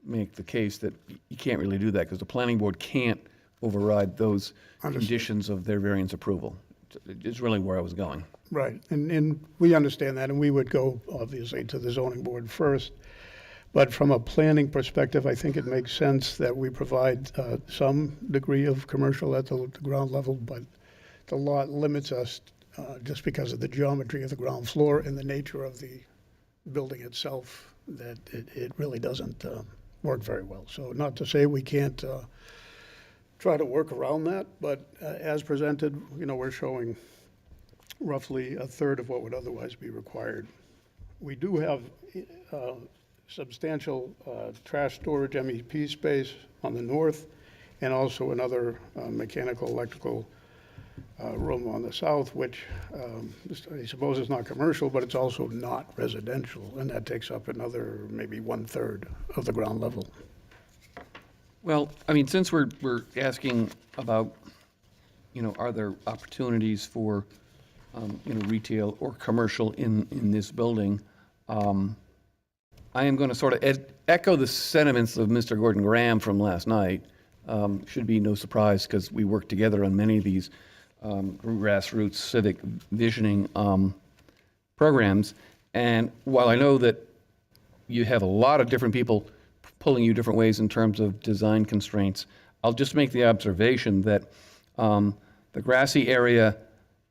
A: make the case that you can't really do that because the planning board can't override those conditions of their variance approval. It's really where I was going.
K: Right, and we understand that, and we would go, obviously, to the zoning board first. But from a planning perspective, I think it makes sense that we provide some degree of commercial at the ground level, but the lot limits us just because of the geometry of the ground floor and the nature of the building itself, that it really doesn't work very well. So not to say we can't try to work around that, but as presented, we're showing roughly a third of what would otherwise be required. We do have substantial trash storage MEP space on the north, and also another mechanical, electrical room on the south, which I suppose is not commercial, but it's also not residential, and that takes up another maybe 1/3 of the ground level.
A: Well, I mean, since we're asking about, are there opportunities for, retail or commercial in this building, I am going to sort of echo the sentiments of Mr. Gordon Graham from last night. Should be no surprise because we work together on many of these grassroots civic visioning programs. And while I know that you have a lot of different people pulling you different ways in terms of design constraints, I'll just make the observation that the grassy area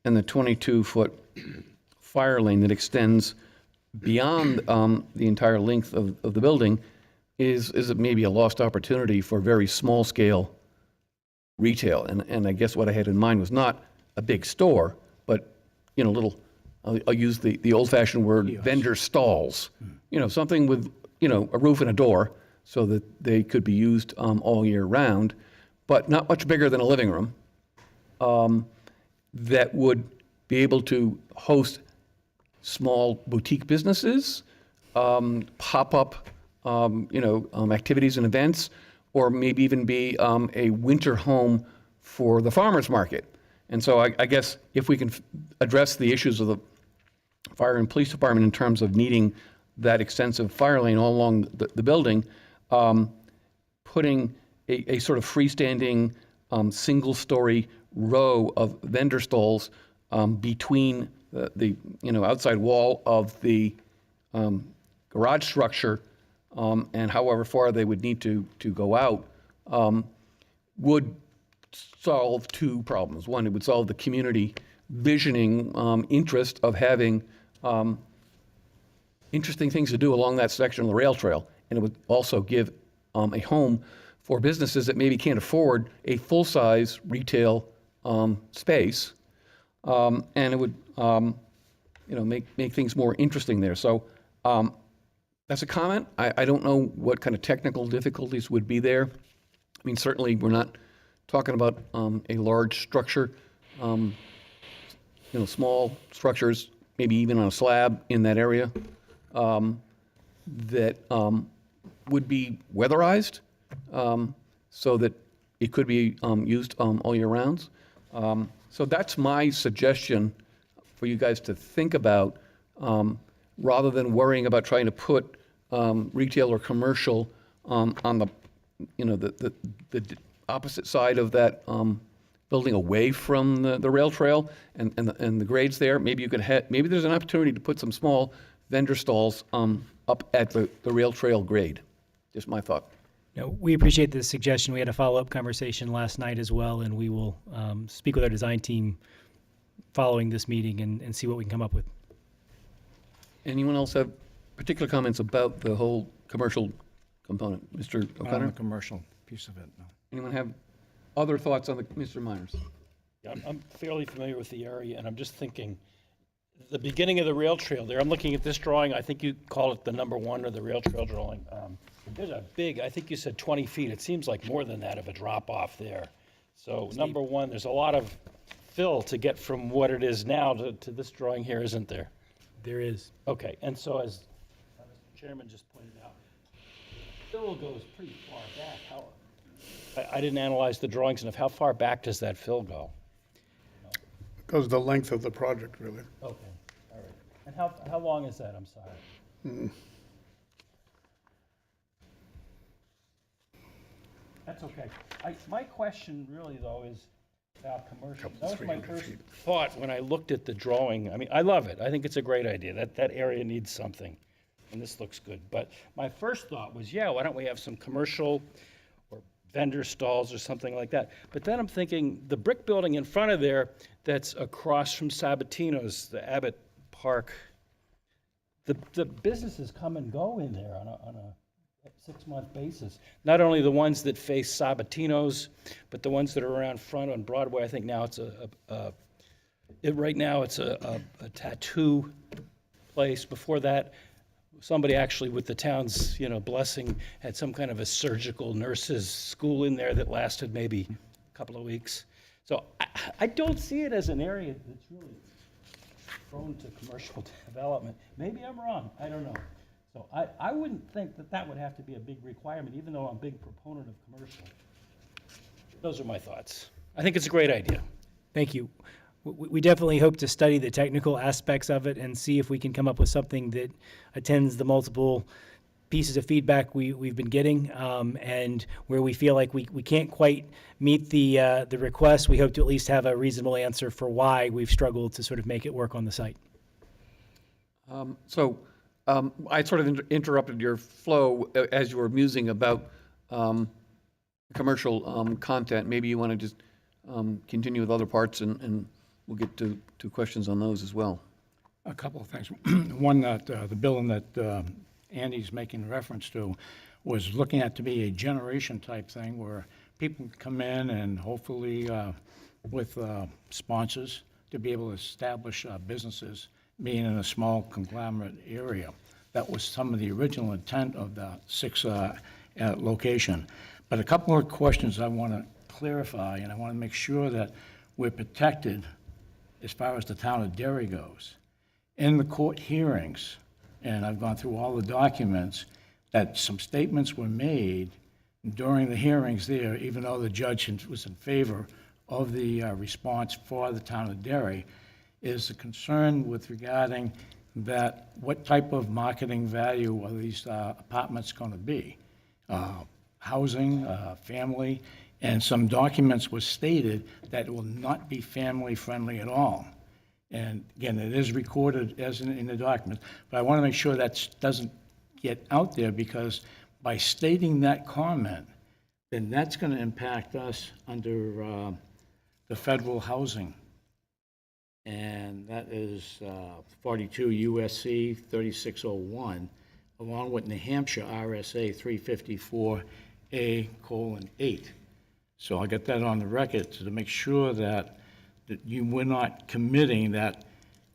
A: and the 22-foot fire lane that extends beyond the entire length of the building is maybe a lost opportunity for very small-scale retail. And I guess what I had in mind was not a big store, but, little, I'll use the old-fashioned word, vendor stalls. Something with, a roof and a door so that they could be used all year round, but not much bigger than a living room, that would be able to host small boutique businesses, pop-up, activities and events, or maybe even be a winter home for the farmer's market. And so I guess if we can address the issues of the fire and police department in terms of needing that extensive fire lane all along the building, putting a sort of freestanding single-story row of vendor stalls between the outside wall of the garage structure and however far they would need to go out would solve two problems. One, it would solve the community visioning interest of having interesting things to do along that section of the rail trail, and it would also give a home for businesses that maybe can't afford a full-size retail space, and it would make things more interesting there. So that's a comment. I don't know what kind of technical difficulties would be there. I mean, certainly we're not talking about a large structure, small structures, maybe even on a slab in that area, that would be weatherized so that it could be used all year round. So that's my suggestion for you guys to think about, rather than worrying about trying to put retail or commercial on the opposite side of that building away from the rail trail and the grades there. Maybe you could maybe there's an opportunity to put some small vendor stalls up at the rail trail grade. Just my thought.
J: No, we appreciate the suggestion. We had a follow-up conversation last night as well, and we will speak with our design team following this meeting and see what we can come up with.
A: Anyone else have particular comments about the whole commercial component? Mr. O'Connor?
C: The commercial piece of it, no.
A: Anyone have other thoughts on Mr. Myers?
D: Yeah, I'm fairly familiar with the area, and I'm just thinking, the beginning of the rail trail there, I'm looking at this drawing, I think you call it the number 1 or the rail trail drawing. There's a big, I think you said 20 feet, it seems like more than that of a drop off there. So number 1, there's a lot of fill to get from what it is now to this drawing here, isn't there?
J: There is.
D: Okay, and so as chairman just pointed out, fill goes pretty far back. I didn't analyze the drawings enough. How far back does that fill go?
K: Goes the length of the project, really.
D: Okay, all right. And how long is that? I'm sorry. That's okay. My question really, though, is about commercial. That was my first thought when I looked at the drawing. I mean, I love it. I think it's a great idea. That area needs something, and this looks good. But my first thought was, yeah, why don't we have some commercial or vendor stalls or something like that? But then I'm thinking, the brick building in front of there that's across from Sabatino's, the Abbott Park, the businesses come and go in there on a 6-month basis. Not only the ones that face Sabatino's, but the ones that are around front on Broadway. I think now it's right now it's a tattoo place. Before that, somebody actually with the town's, blessing, had some kind of a surgical nurses school in there that lasted maybe a couple of weeks. So I don't see it as an area that's really prone to commercial development. Maybe I'm wrong, I don't know. So I wouldn't think that would have to be a big requirement, even though I'm a big proponent of commercial. Those are my thoughts. I think it's a great idea.
J: Thank you. We definitely hope to study the technical aspects of it and see if we can come up with something that attends the multiple pieces of feedback we've been getting, and where we feel like we can't quite meet the request, we hope to at least have a reasonable answer for why we've struggled to sort of make it work on the site.
A: I sort of interrupted your flow as you were musing about commercial content. Maybe you want to just continue with other parts, and we'll get to questions on those as well.
C: A couple of things. One, that the building that Andy's making reference to was looking at to be a generation type thing where people can come in and hopefully with sponsors to be able to establish businesses, being in a small conglomerate area. That was some of the original intent of the 6 location. But a couple of questions I want to clarify, and I want to make sure that we're protected as far as the town of Derry goes. In the court hearings, and I've gone through all the documents, that some statements were made during the hearings there, even though the judge was in favor of the response for the town of Derry, is the concern with regarding that what type of marketing value are these apartments going to be? Housing, family, and some documents were stated that it will not be family friendly at all. And again, it is recorded as in the document, but I want to make sure that doesn't get out there, because by stating that comment, then that's going to impact us under the federal housing. And that is 42 USC 3601, along with New Hampshire RSA 354A:8. So I'll get that on the record to make sure that we're not committing that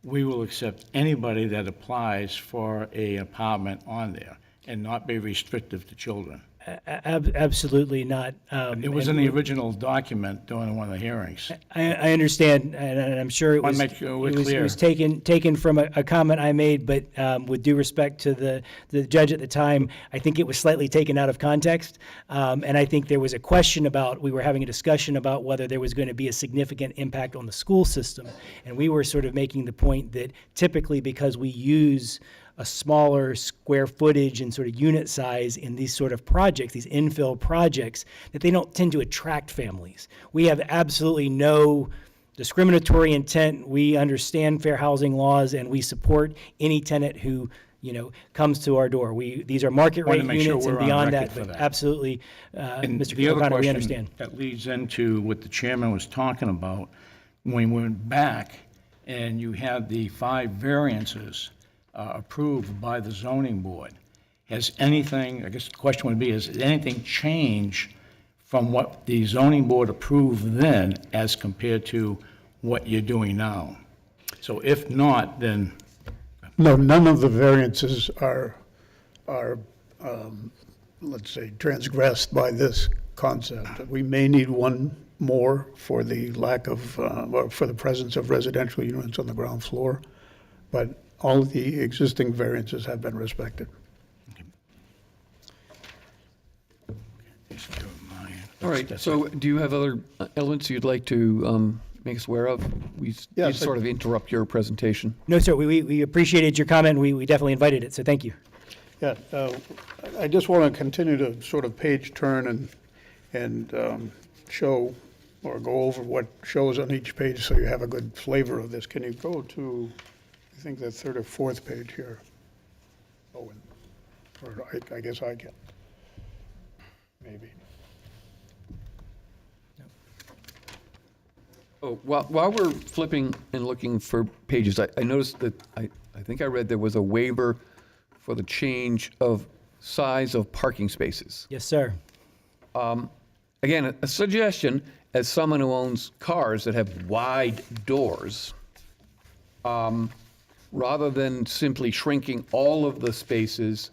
C: we will accept anybody that applies for an apartment on there and not be restrictive to children.
J: Absolutely not.
C: It was in the original document during one of the hearings.
J: I understand, and I'm sure it
C: Wanna
J: was,
C: make sure we're
J: it was
C: clear.
J: taken from a comment I made, but with due respect to the judge at the time, I think it was slightly taken out of context. And I think there was a question about, we were having a discussion about whether there was going to be a significant impact on the school system. And we were sort of making the point that typically, because we use a smaller square footage and sort of unit size in these sort of projects, these infill projects, that they don't tend to attract families. We have absolutely no discriminatory intent. We understand fair housing laws, and we support any tenant who, comes to our door. These are market rate
C: make sure
J: units and
C: we're on
J: beyond
C: record
J: that,
C: for
J: but
C: that.
J: absolutely,
C: And
J: Mr.
C: the other
J: O'Connor, we
C: question
J: understand.
C: that leads into what the chairman was talking about, when we went back and you had the 5 variances approved by the zoning board, has anything, I guess the question would be, has anything changed from what the zoning board approved then as compared to what you're doing now? So if not, then
K: No, none of the variances are, let's say, transgressed by this concept. We may need one more for the lack of, or for the presence of residential units on the ground floor, but all of the existing variances have been respected.
A: All right, so do you have other elements you'd like to make us aware of? We did
K: Yes,
A: sort of interrupt your presentation.
J: No, sir, we appreciated your comment. We definitely invited it, so thank you.
K: Yeah, I just want to continue to sort of page turn and show or go over what shows on each page so you have a good flavor of this. Can you go to, I think, the third or fourth page here? Owen, or I guess I can. Maybe.
A: Oh, while we're flipping and looking for pages, I noticed that I think I read there was a waiver for the change of size of parking spaces.
J: Yes, sir.
A: Again, a suggestion, as someone who owns cars that have wide doors, rather than simply shrinking all of the spaces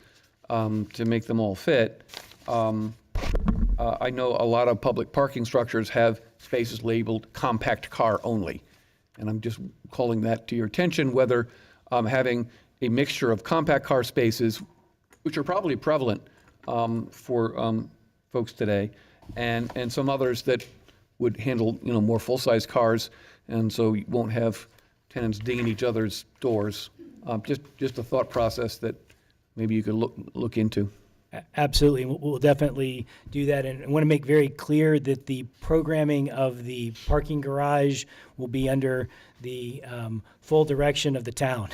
A: to make them all fit, I know a lot of public parking structures have spaces labeled compact car only. And I'm just calling that to your attention, whether having a mixture of compact car spaces, which are probably prevalent for folks today, and some others that would handle, more full-size cars, and so you won't have tenants dinging each other's doors. Just a thought process that maybe you could look into.
J: Absolutely. We'll definitely do that. And I want to make very clear that the programming of the parking garage will be under the full direction of the town.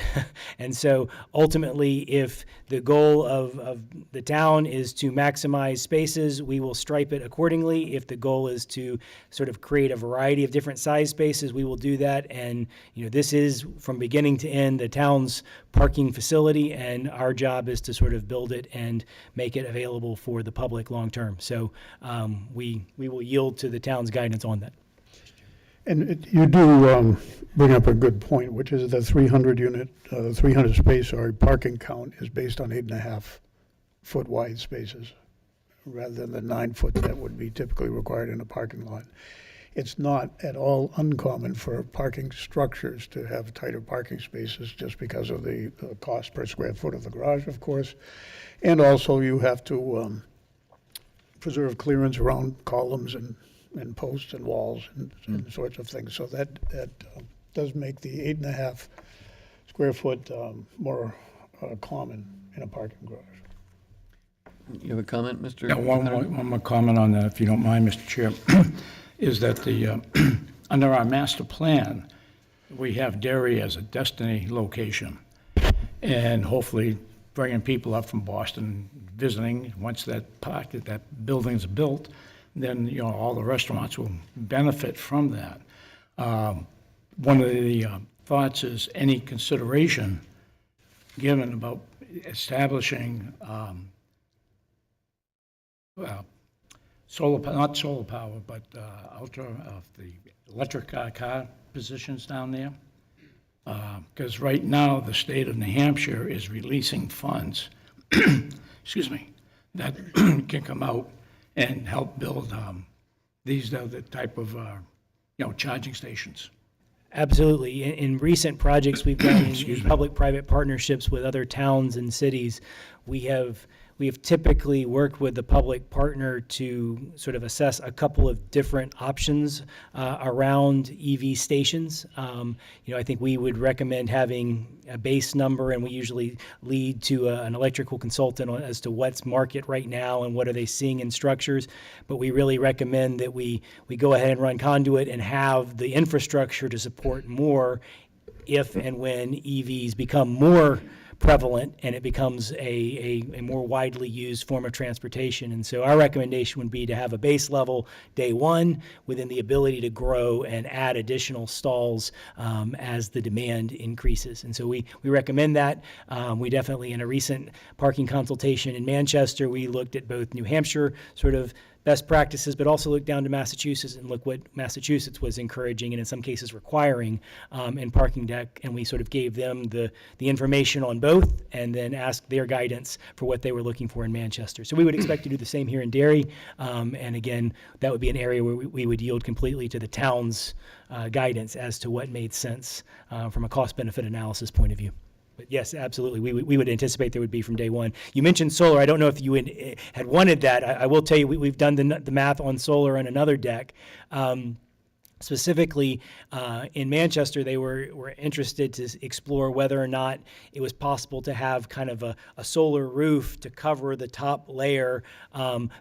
J: And so ultimately, if the goal of the town is to maximize spaces, we will stripe it accordingly. If the goal is to sort of create a variety of different size spaces, we will do that. And, this is from beginning to end the town's parking facility, and our job is to sort of build it and make it available for the public long term. So we will yield to the town's guidance on that.
K: And you do bring up a good point, which is the 300 space or parking count is based on 8.5-foot wide spaces, rather than the 9 foot that would be typically required in a parking lot. It's not at all uncommon for parking structures to have tighter parking spaces just because of the cost per square foot of the garage, of course. And also you have to preserve clearance around columns and posts and walls and sorts of things. So that does make the 8.5 square foot more common in a parking garage.
A: You have a comment, Mr.?
C: Yeah, one more comment on that, if you don't mind, Mr. Chair, is that the under our master plan, we have Derry as a destiny location, and hopefully bringing people up from Boston visiting. Once that building's built, then all the restaurants will benefit from that. One of the thoughts is any consideration given about establishing not solar power, but the electric car positions down there. Because right now, the state of New Hampshire is releasing funds, excuse me, that can come out and help build these other type of, charging stations.
J: Absolutely. In recent projects we've done in public-private partnerships with other towns and cities, we have typically worked with the public partner to sort of assess a couple of different options around EV stations. I think we would recommend having a base number, and we usually lead to an electrical consultant as to what's market right now and what are they seeing in structures. But we really recommend that we go ahead and run conduit and have the infrastructure to support more if and when EVs become more prevalent and it becomes a more widely used form of transportation. And so our recommendation would be to have a base level day one within the ability to grow and add additional stalls as the demand increases. And so we recommend that. We definitely, in a recent parking consultation in Manchester, we looked at both New Hampshire sort of best practices, but also look down to Massachusetts and look what Massachusetts was encouraging and in some cases requiring in parking deck. And we sort of gave them the information on both and then asked their guidance for what they were looking for in Manchester. So we would expect to do the same here in Derry. And again, that would be an area where we would yield completely to the town's guidance as to what made sense from a cost-benefit analysis point of view. But yes, absolutely. We would anticipate there would be from day one. You mentioned solar. I don't know if you had wanted that. I will tell you, we've done the math on solar on another deck. Specifically, in Manchester, they were interested to explore whether or not it was possible to have kind of a solar roof to cover the top layer,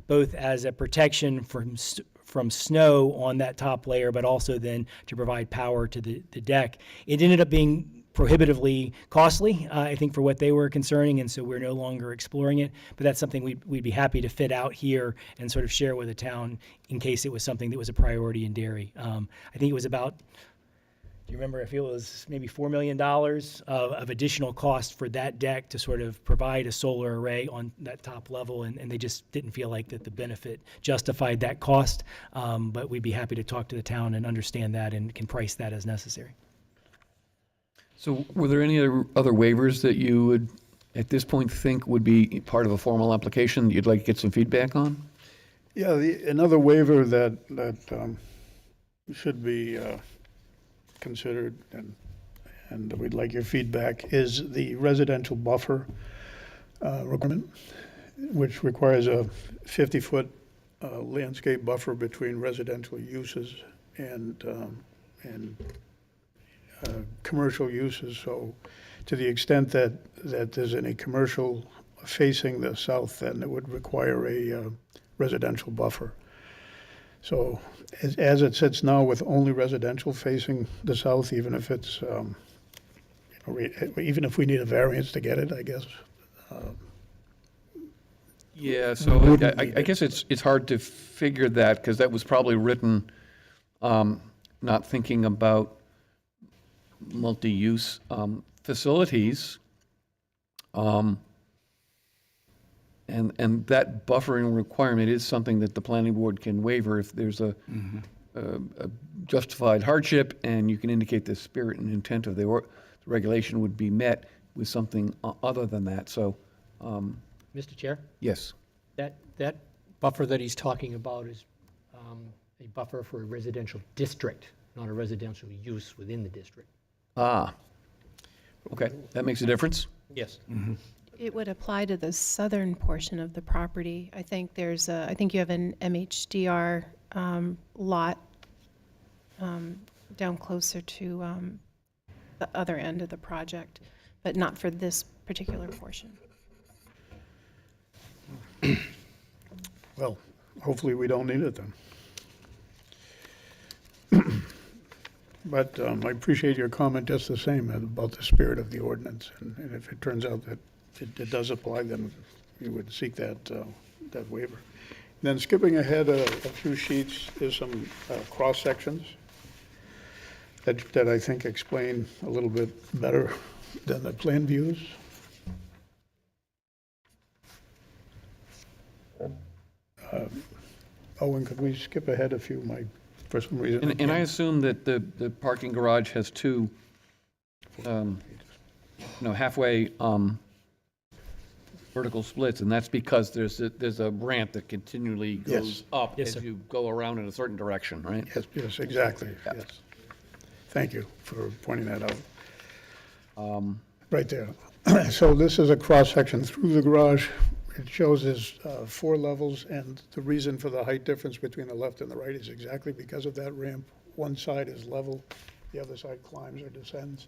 J: both as a protection from snow on that top layer, but also then to provide power to the deck. It ended up being prohibitively costly, I think, for what they were concerning, and so we're no longer exploring it. But that's something we'd be happy to fit out here and sort of share with the town in case it was something that was a priority in Derry. I think it was about, do you remember, I feel it was maybe $4 million of additional cost for that deck to sort of provide a solar array on that top level, and they just didn't feel like that the benefit justified that cost. But we'd be happy to talk to the town and understand that and can price that as necessary.
A: So were there any other waivers that you would, at this point, think would be part of a formal application that you'd like to get some feedback on?
K: Yeah, another waiver that should be considered, and we'd like your feedback, is the residential buffer requirement, which requires a 50-foot landscape buffer between residential uses and commercial uses. So to the extent that there's any commercial facing the south, then it would require a residential buffer. So as it sits now with only residential facing the south, even if it's, even if we need a variance to get it, I guess.
A: Yeah, so I guess it's hard to figure that, because that was probably written not thinking about multi-use facilities. And that buffering requirement is something that the planning board can waiver if there's a justified hardship, and you can indicate the spirit and intent of the regulation would be met with something other than that. So,
B: Mr. Chair,
A: yes.
B: that buffer that he's talking about is a buffer for a residential district, not a residential use within the district.
A: Ah, okay, that makes a difference.
B: Yes.
E: It would apply to the southern portion of the property. I think I think you have an MHDR lot down closer to the other end of the project, but not for this particular portion.
K: Well, hopefully we don't need it then. But I appreciate your comment just the same about the spirit of the ordinance. And if it turns out that it does apply, then we would seek that waiver. Then skipping ahead a few sheets, there's some cross-sections that I think explain a little bit better than the plan views. Owen, could we skip ahead a few? For some reason.
A: And I assume that the parking garage has two, halfway vertical splits, and that's because there's a ramp that continually goes up
J: Yes,
A: as
J: sir.
A: you go around in a certain direction, right?
K: Yes, exactly, yes. Thank you for pointing that out. Right there. So this is a cross-section through the garage. It shows there's 4 levels, and the reason for the height difference between the left and the right is exactly because of that ramp. One side is level, the other side climbs or descends.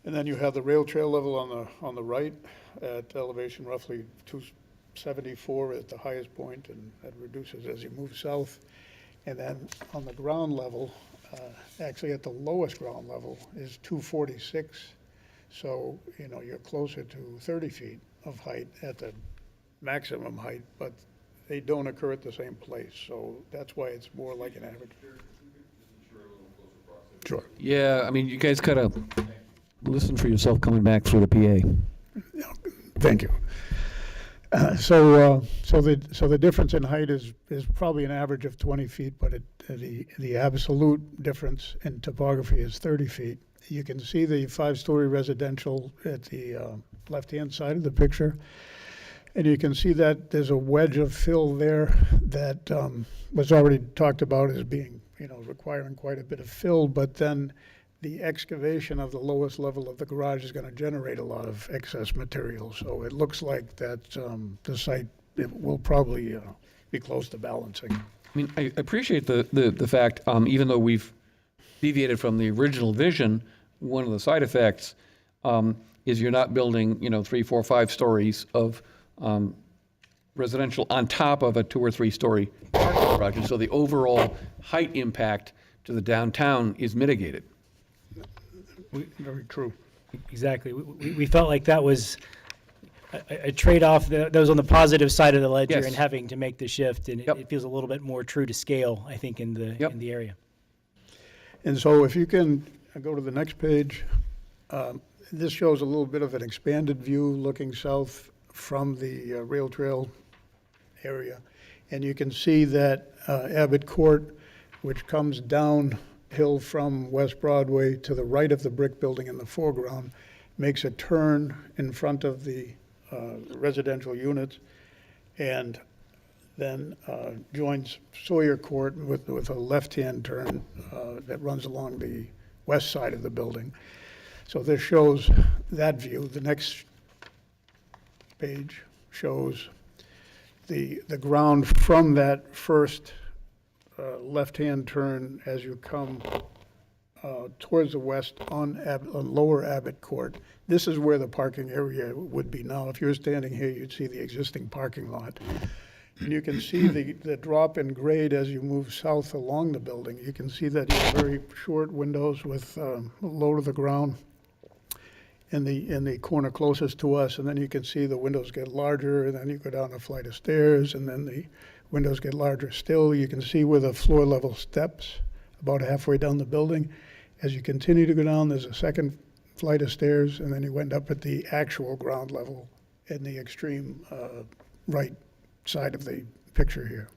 K: And then you have the rail trail level on the right at elevation roughly 274 at the highest point, and that reduces as you move south. And then on the ground level, actually at the lowest ground level is 246. So, you're closer to 30 feet of height at the maximum height, but they don't occur at the same place. So that's why it's more like an average. Sure.
A: Yeah, I mean, you guys gotta listen for yourself coming back through the PA.
K: Thank you. So the difference in height is probably an average of 20 feet, but the absolute difference in topography is 30 feet. You can see the 5-story residential at the left-hand side of the picture. And you can see that there's a wedge of fill there that was already talked about as being, requiring quite a bit of fill, but then the excavation of the lowest level of the garage is going to generate a lot of excess material. So it looks like that the site it will probably be close to balancing.
A: I mean, I appreciate the fact, even though we've deviated from the original vision, one of the side effects is you're not building, 3, 4, 5 stories of residential on top of a 2 or 3 story parking garage. And so the overall height impact to the downtown is mitigated.
K: Very true.
J: Exactly. We felt like that was a trade-off that was on the positive side of the ledger
A: Yes.
J: and having to make the shift, and
A: Yep.
J: it feels a little bit more true to scale, I think, in
A: Yep.
J: the area.
K: And so if you can go to the next page, this shows a little bit of an expanded view looking south from the rail trail area. And you can see that Abbott Court, which comes downhill from West Broadway to the right of the brick building in the foreground, makes a turn in front of the residential units and then joins Sawyer Court with a left-hand turn that runs along the west side of the building. So this shows that view. The next page shows the ground from that first left-hand turn as you come towards the west on Lower Abbott Court. This is where the parking area would be now. If you're standing here, you'd see the existing parking lot. And you can see the drop in grade as you move south along the building. You can see that you have very short windows with low to the ground in the corner closest to us, and then you can see the windows get larger, and then you go down a flight of stairs, and then the windows get larger still. You can see where the floor level steps about halfway down the building. As you continue to go down, there's a second flight of stairs, and then you end up at the actual ground level in the extreme right side of the picture here.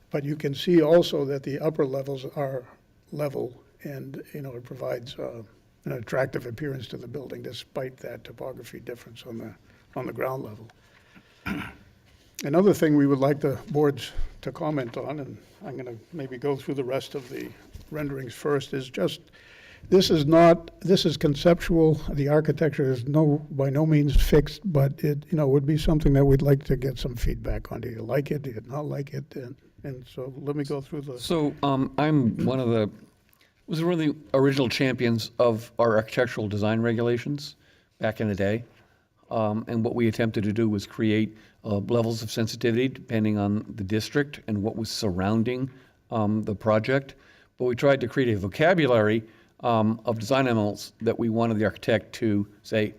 K: But you can see also that the upper levels are level, and it provides an attractive appearance to the building despite that topography difference on the ground level. Another thing we would like the boards to comment on, and I'm going to maybe go through the rest of the renderings first, is just this is conceptual. The architecture is by no means fixed, but it would be something that we'd like to get some feedback on. Do you like it? Do you not like it? And so let me go through the.
A: So I'm one of the original champions of our architectural design regulations back in the day. And what we attempted to do was create levels of sensitivity depending on the district and what was surrounding the project. But we tried to create a vocabulary of design elements that we wanted the architect to say,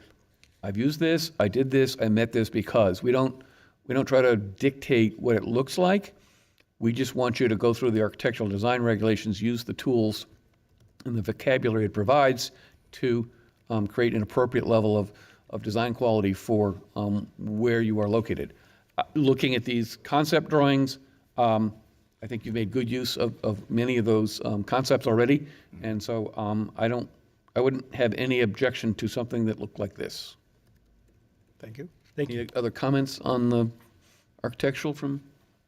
A: I've used this, I did this, I met this because. We don't try to dictate what it looks like. We just want you to go through the architectural design regulations, use the tools and the vocabulary it provides to create an appropriate level of design quality for where you are located. Looking at these concept drawings, I think you've made good use of many of those concepts already, and so I wouldn't have any objection to something that looked like this.
K: Thank you.
A: Any other comments on the architectural from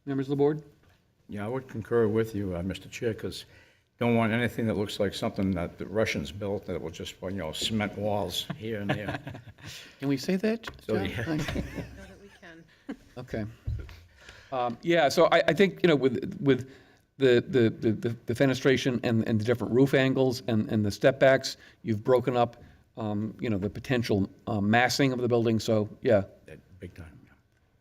A: members of the board?
C: Yeah, I would concur with you, Mr. Chair, because don't want anything that looks like something that the Russians built that will just, cement walls here and there.
A: Can we say that?
C: So,
A: John?
C: yeah.
E: Know that we can.
A: Okay. Yeah, so I think, with the fenestration and the different roof angles and the step backs, you've broken up, the potential massing of the building, so, yeah.
C: Big time,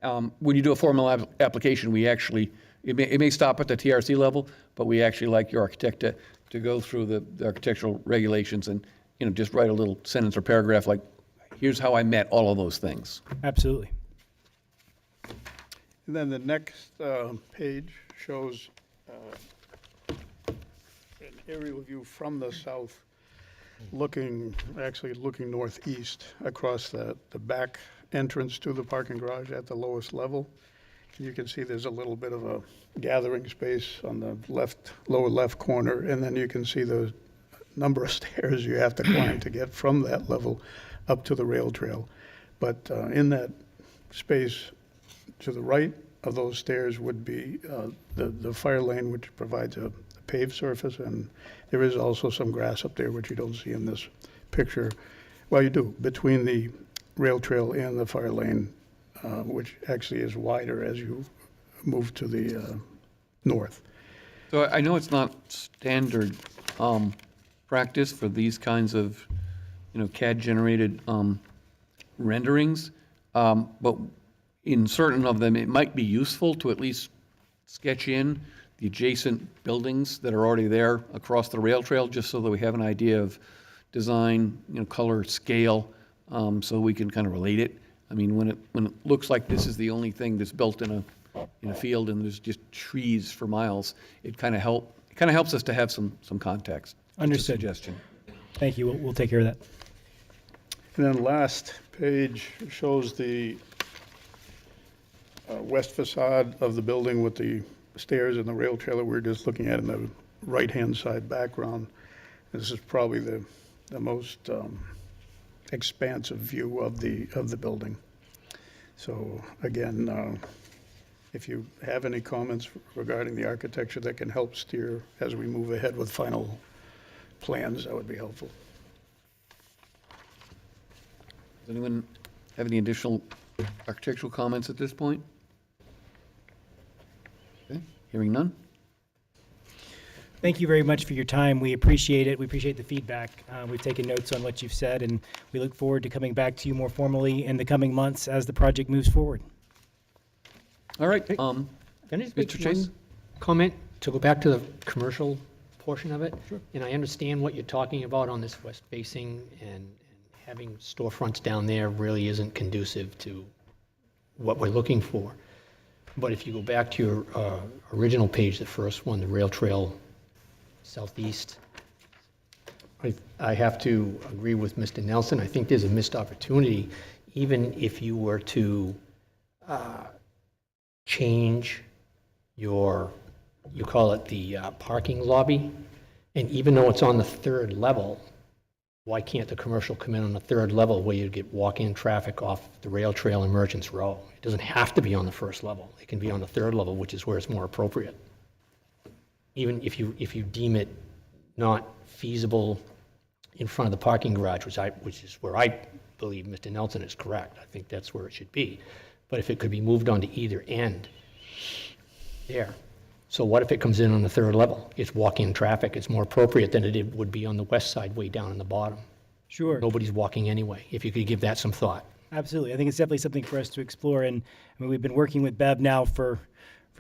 C: yeah.
A: When you do a formal application, we actually, it may stop at the TRC level, but we actually like your architect to go through the architectural regulations and, just write a little sentence or paragraph like, here's how I met all of those things.
J: Absolutely.
K: And then the next page shows an aerial view from the south, looking northeast across the back entrance to the parking garage at the lowest level. You can see there's a little bit of a gathering space on the lower left corner, and then you can see the number of stairs you have to climb to get from that level up to the rail trail. But in that space to the right of those stairs would be the fire lane, which provides a paved surface, and there is also some grass up there, which you don't see in this picture. Well, you do, between the rail trail and the fire lane, which actually is wider as you move to the north.
A: So I know it's not standard practice for these kinds of, CAD-generated renderings, but in certain of them, it might be useful to at least sketch in the adjacent buildings that are already there across the rail trail, just so that we have an idea of design, color, scale, so we can kind of relate it. I mean, when it looks like this is the only thing that's built in a field and there's just trees for miles, it kind of helps us to have some context. Just a
J: Understood.
A: suggestion.
J: Thank you. We'll take care of that.
K: And then last page shows the west facade of the building with the stairs and the rail trailer we're just looking at in the right-hand side background. This is probably the most expansive view of the building. So again, if you have any comments regarding the architecture that can help steer as we move ahead with final plans, that would be helpful.
A: Does anyone have any additional architectural comments at this point? Okay, hearing none?
J: Thank you very much for your time. We appreciate it. We appreciate the feedback. We've taken notes on what you've said, and we look forward to coming back to you more formally in the coming months as the project moves forward.
A: All right,
B: Can I just make
A: Mr. Chase?
B: one comment to go back to the commercial portion of it? Sure. And I understand what you're talking about on this west facing, and having storefronts down there really isn't conducive to what we're looking for. But if you go back to your original page, the first one, the rail trail southeast, I have to agree with Mr. Nelson. I think there's a missed opportunity, even if you were to change you call it the parking lobby, and even though it's on the third level, why can't the commercial come in on the third level where you get walk-in traffic off the rail trail and Merchants Row? It doesn't have to be on the first level. It can be on the third level, which is where it's more appropriate. Even if you deem it not feasible in front of the parking garage, which is where I believe Mr. Nelson is correct. I think that's where it should be. But if it could be moved onto either end, there. So what if it comes in on the third level? It's walk-in traffic. It's more appropriate than it would be on the west side, way down in the bottom.
J: Sure.
B: Nobody's walking anyway, if you could give that some thought.
J: Absolutely. I think it's definitely something for us to explore. And I mean, we've been working with Bev now for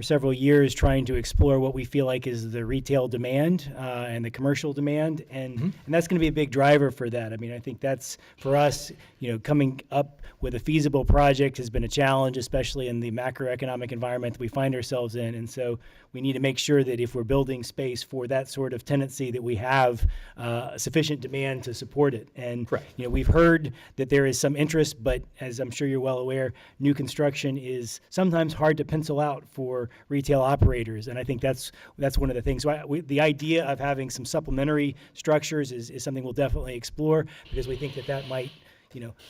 J: several years, trying to explore what we feel like is the retail demand and the commercial demand. And that's going to be a big driver for that. I mean, I think that's, for us, coming up with a feasible project has been a challenge, especially in the macroeconomic environment that we find ourselves in. And so we need to make sure that if we're building space for that sort of tenancy, that we have sufficient demand to support it. And we've heard that there is some interest, but as I'm sure you're well aware, new construction is sometimes hard to pencil out for retail operators. And I think that's one of the things. So the idea of having some supplementary structures is something we'll definitely explore, because we think that might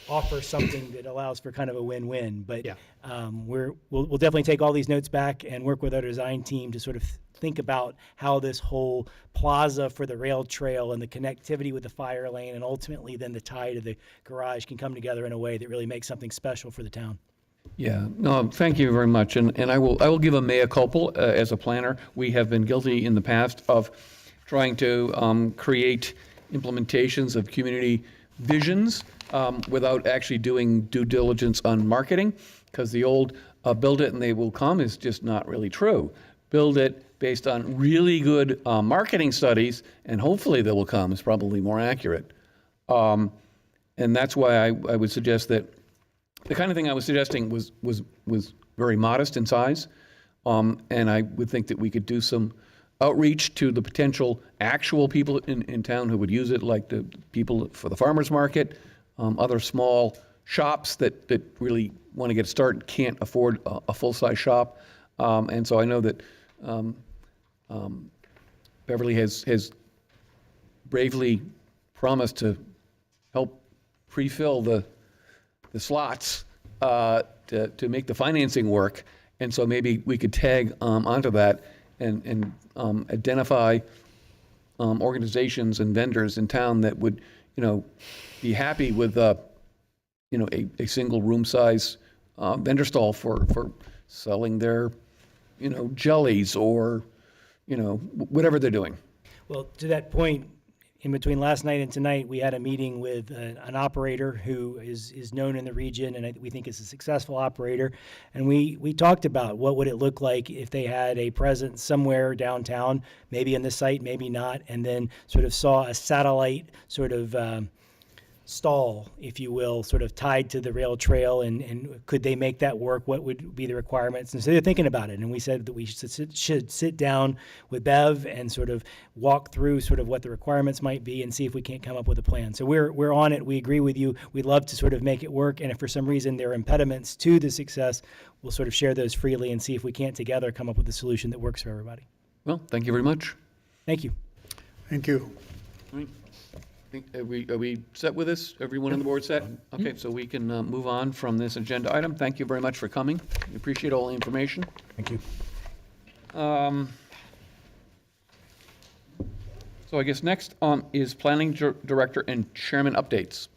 J: offer something that allows for kind of a win-win. But we'll definitely take all these notes back and work with our design team to sort of think about how this whole plaza for the rail trail and the connectivity with the fire lane and ultimately then the tie to the garage can come together in a way that really makes something special for the town.
A: Yeah, no, thank you very much. And I will give a mea culpa as a planner. We have been guilty in the past of trying to create implementations of community visions without actually doing due diligence on marketing, because the old build it and they will come is just not really true. Build it based on really good marketing studies, and hopefully they will come is probably more accurate. And that's why I would suggest that the kind of thing I was suggesting was very modest in size, and I would think that we could do some outreach to the potential actual people in town who would use it, like the people for the farmers market, other small shops that really want to get started, can't afford a full-size shop. And so I know that Beverly has bravely promised to help pre-fill the slots to make the financing work. And so maybe we could tag onto that and identify organizations and vendors in town that would, be happy with, a single room size vendor stall for selling their, jellies or, whatever they're doing.
J: Well, to that point, in between last night and tonight, we had a meeting with an operator who is known in the region, and we think is a successful operator. And we talked about what would it look like if they had a presence somewhere downtown, maybe in the site, maybe not, and then sort of saw a satellite sort of stall, if you will, sort of tied to the rail trail, and could they make that work? What would be the requirements? And so they're thinking about it, and we said that we should sit down with Bev and sort of walk through sort of what the requirements might be and see if we can't come up with a plan. So we're on it. We agree with you. We'd love to sort of make it work, and if for some reason there are impediments to the success, we'll sort of share those freely and see if we can't together come up with a solution that works for everybody.
A: Well, thank you very much.
J: Thank you.
K: Thank you.
A: All right. Are we set with this? Everyone on the board set? Okay, so we can move on from this agenda item. Thank you very much for coming. We appreciate all the information.
C: Thank you.
A: So I guess next is Planning Director and Chairman updates.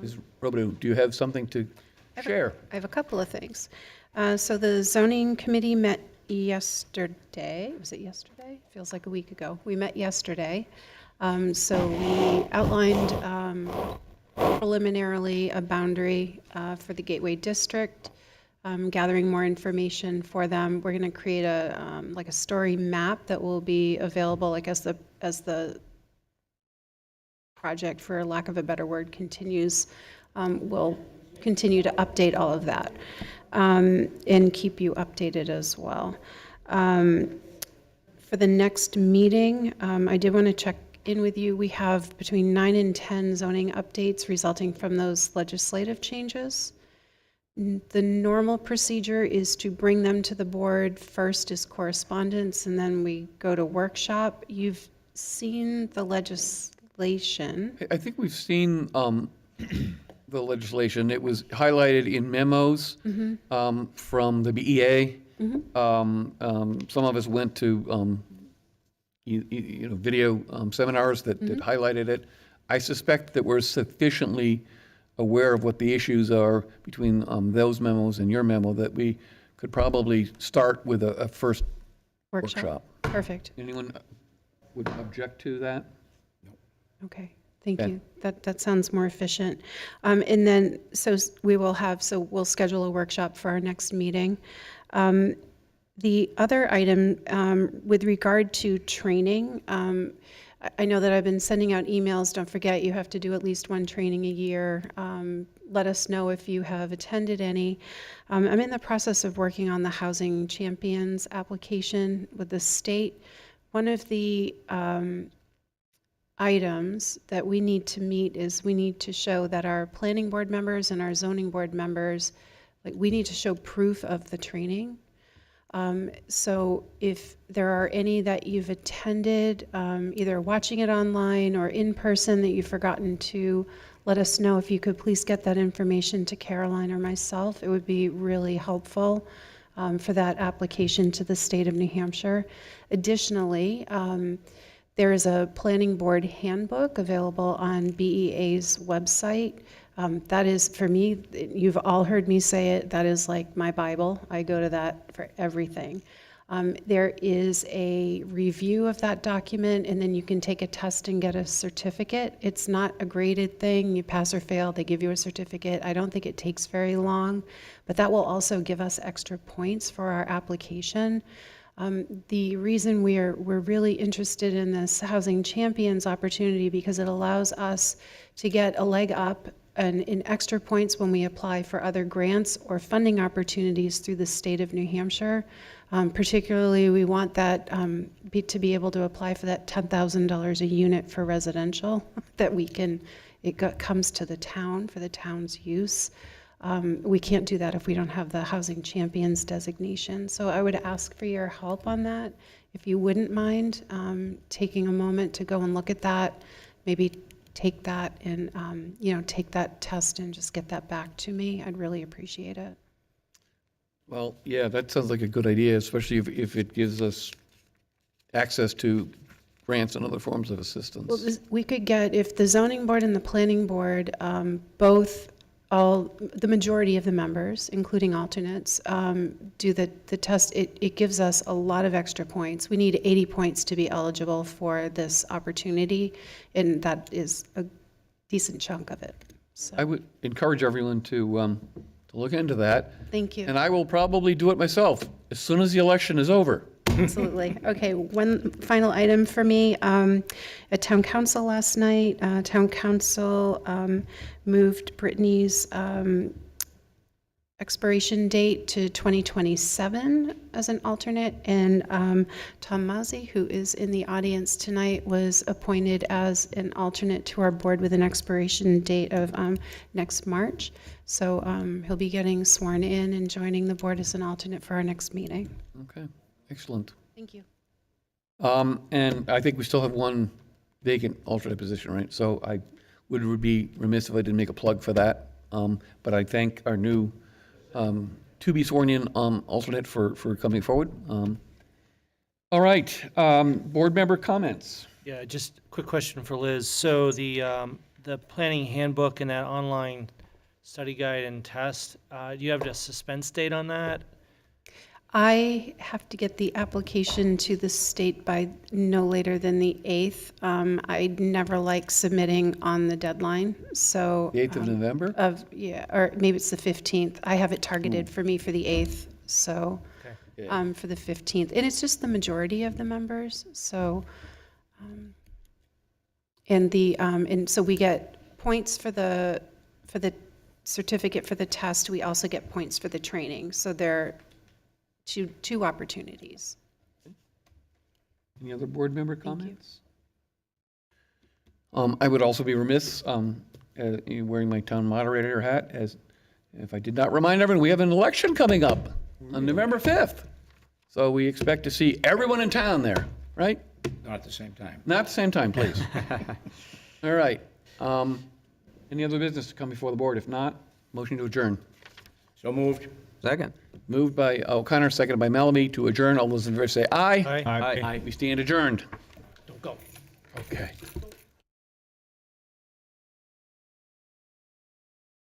A: Ms. Robidoux, do you have something to share?
E: I have a couple of things. So the zoning committee met yesterday. Was it yesterday? Feels like a week ago. We met yesterday. So we outlined preliminarily a boundary for the Gateway District, gathering more information for them. We're going to create a like a story map that will be available, like as the project, for lack of a better word, continues. We'll continue to update all of that and keep you updated as well. For the next meeting, I did want to check in with you. We have between 9 and 10 zoning updates resulting from those legislative changes. The normal procedure is to bring them to the board first as correspondence, and then we go to workshop. You've seen the legislation.
A: I think we've seen the legislation. It was highlighted in memos from the BEA. Some of us went to video seminars that highlighted it. I suspect that we're sufficiently aware of what the issues are between those memos and your memo that we could probably start with a first workshop.
E: Perfect.
A: Anyone would object to that?
E: Okay, thank
A: Okay.
E: you. That sounds more efficient. And then, so we'll schedule a workshop for our next meeting. The other item, with regard to training, I know that I've been sending out emails. Don't forget, you have to do at least one training a year. Let us know if you have attended any. I'm in the process of working on the Housing Champions application with the state. One of the items that we need to meet is we need to show that our planning board members and our zoning board members, we need to show proof of the training. So if there are any that you've attended, either watching it online or in person that you've forgotten to, let us know. If you could please get that information to Caroline or myself, it would be really helpful for that application to the state of New Hampshire. Additionally, there is a planning board handbook available on BEA's website. That is, for me, you've all heard me say it, that is like my Bible. I go to that for everything. There is a review of that document, and then you can take a test and get a certificate. It's not a graded thing. You pass or fail, they give you a certificate. I don't think it takes very long, but that will also give us extra points for our application. The reason we're really interested in this Housing Champions opportunity because it allows us to get a leg up and in extra points when we apply for other grants or funding opportunities through the state of New Hampshire. Particularly, we want that to be able to apply for that $10,000 a unit for residential that comes to the town for the town's use. We can't do that if we don't have the Housing Champions designation. So I would ask for your help on that. If you wouldn't mind taking a moment to go and look at that, maybe take that and, take that test and just get that back to me. I'd really appreciate it.
A: Well, yeah, that sounds like a good idea, especially if it gives us access to grants and other forms of assistance.
E: Well, we could get, if the zoning board and the planning board, the majority of the members, including alternates, do the test, it gives us a lot of extra points. We need 80 points to be eligible for this opportunity, and that is a decent chunk of it. So,
A: I would encourage everyone to look into that.
E: thank you.
A: And I will probably do it myself as soon as the election is over.
E: Absolutely. Okay, one final item for me. At town council last night, town council moved Brittany's expiration date to 2027 as an alternate, and Tom Mazzi, who is in the audience tonight, was appointed as an alternate to our board with an expiration date of next March. So he'll be getting sworn in and joining the board as an alternate for our next meeting.
A: Okay, excellent.
E: Thank you.
A: And I think we still have one vacant alternate position, right? So I would be remiss if I didn't make a plug for that. But I thank our new to be sworn in alternate for coming forward. All right, board member comments.
L: Yeah, just a quick question for Liz. So the planning handbook and that online study guide and test, do you have a suspense date on that?
E: I have to get the application to the state by no later than the 8th. I never like submitting on the deadline, so.
A: The 8th of November?
E: Yeah, or maybe it's the 15th. I have it targeted for me for the 8th, so,
A: Okay.
E: for the 15th. And it's just the majority of the members, so. And so we get points for the certificate for the test. We also get points for the training. So they're two opportunities.
A: Any other board member
E: Thank you.
A: comments? I would also be remiss wearing my town moderator hat, as if I did not remind everyone, we have an election coming up on November 5th. So we expect to see everyone in town there, right?
C: Not at the same time.
A: Not at the same time, please. All right. Any other business to come before the board? If not, motion to adjourn.
C: So moved.
F: Second.
A: Moved by O'Connor, seconded by Malamy to adjourn. All those in favor say aye.
L: Aye.
A: Aye. We stand adjourned.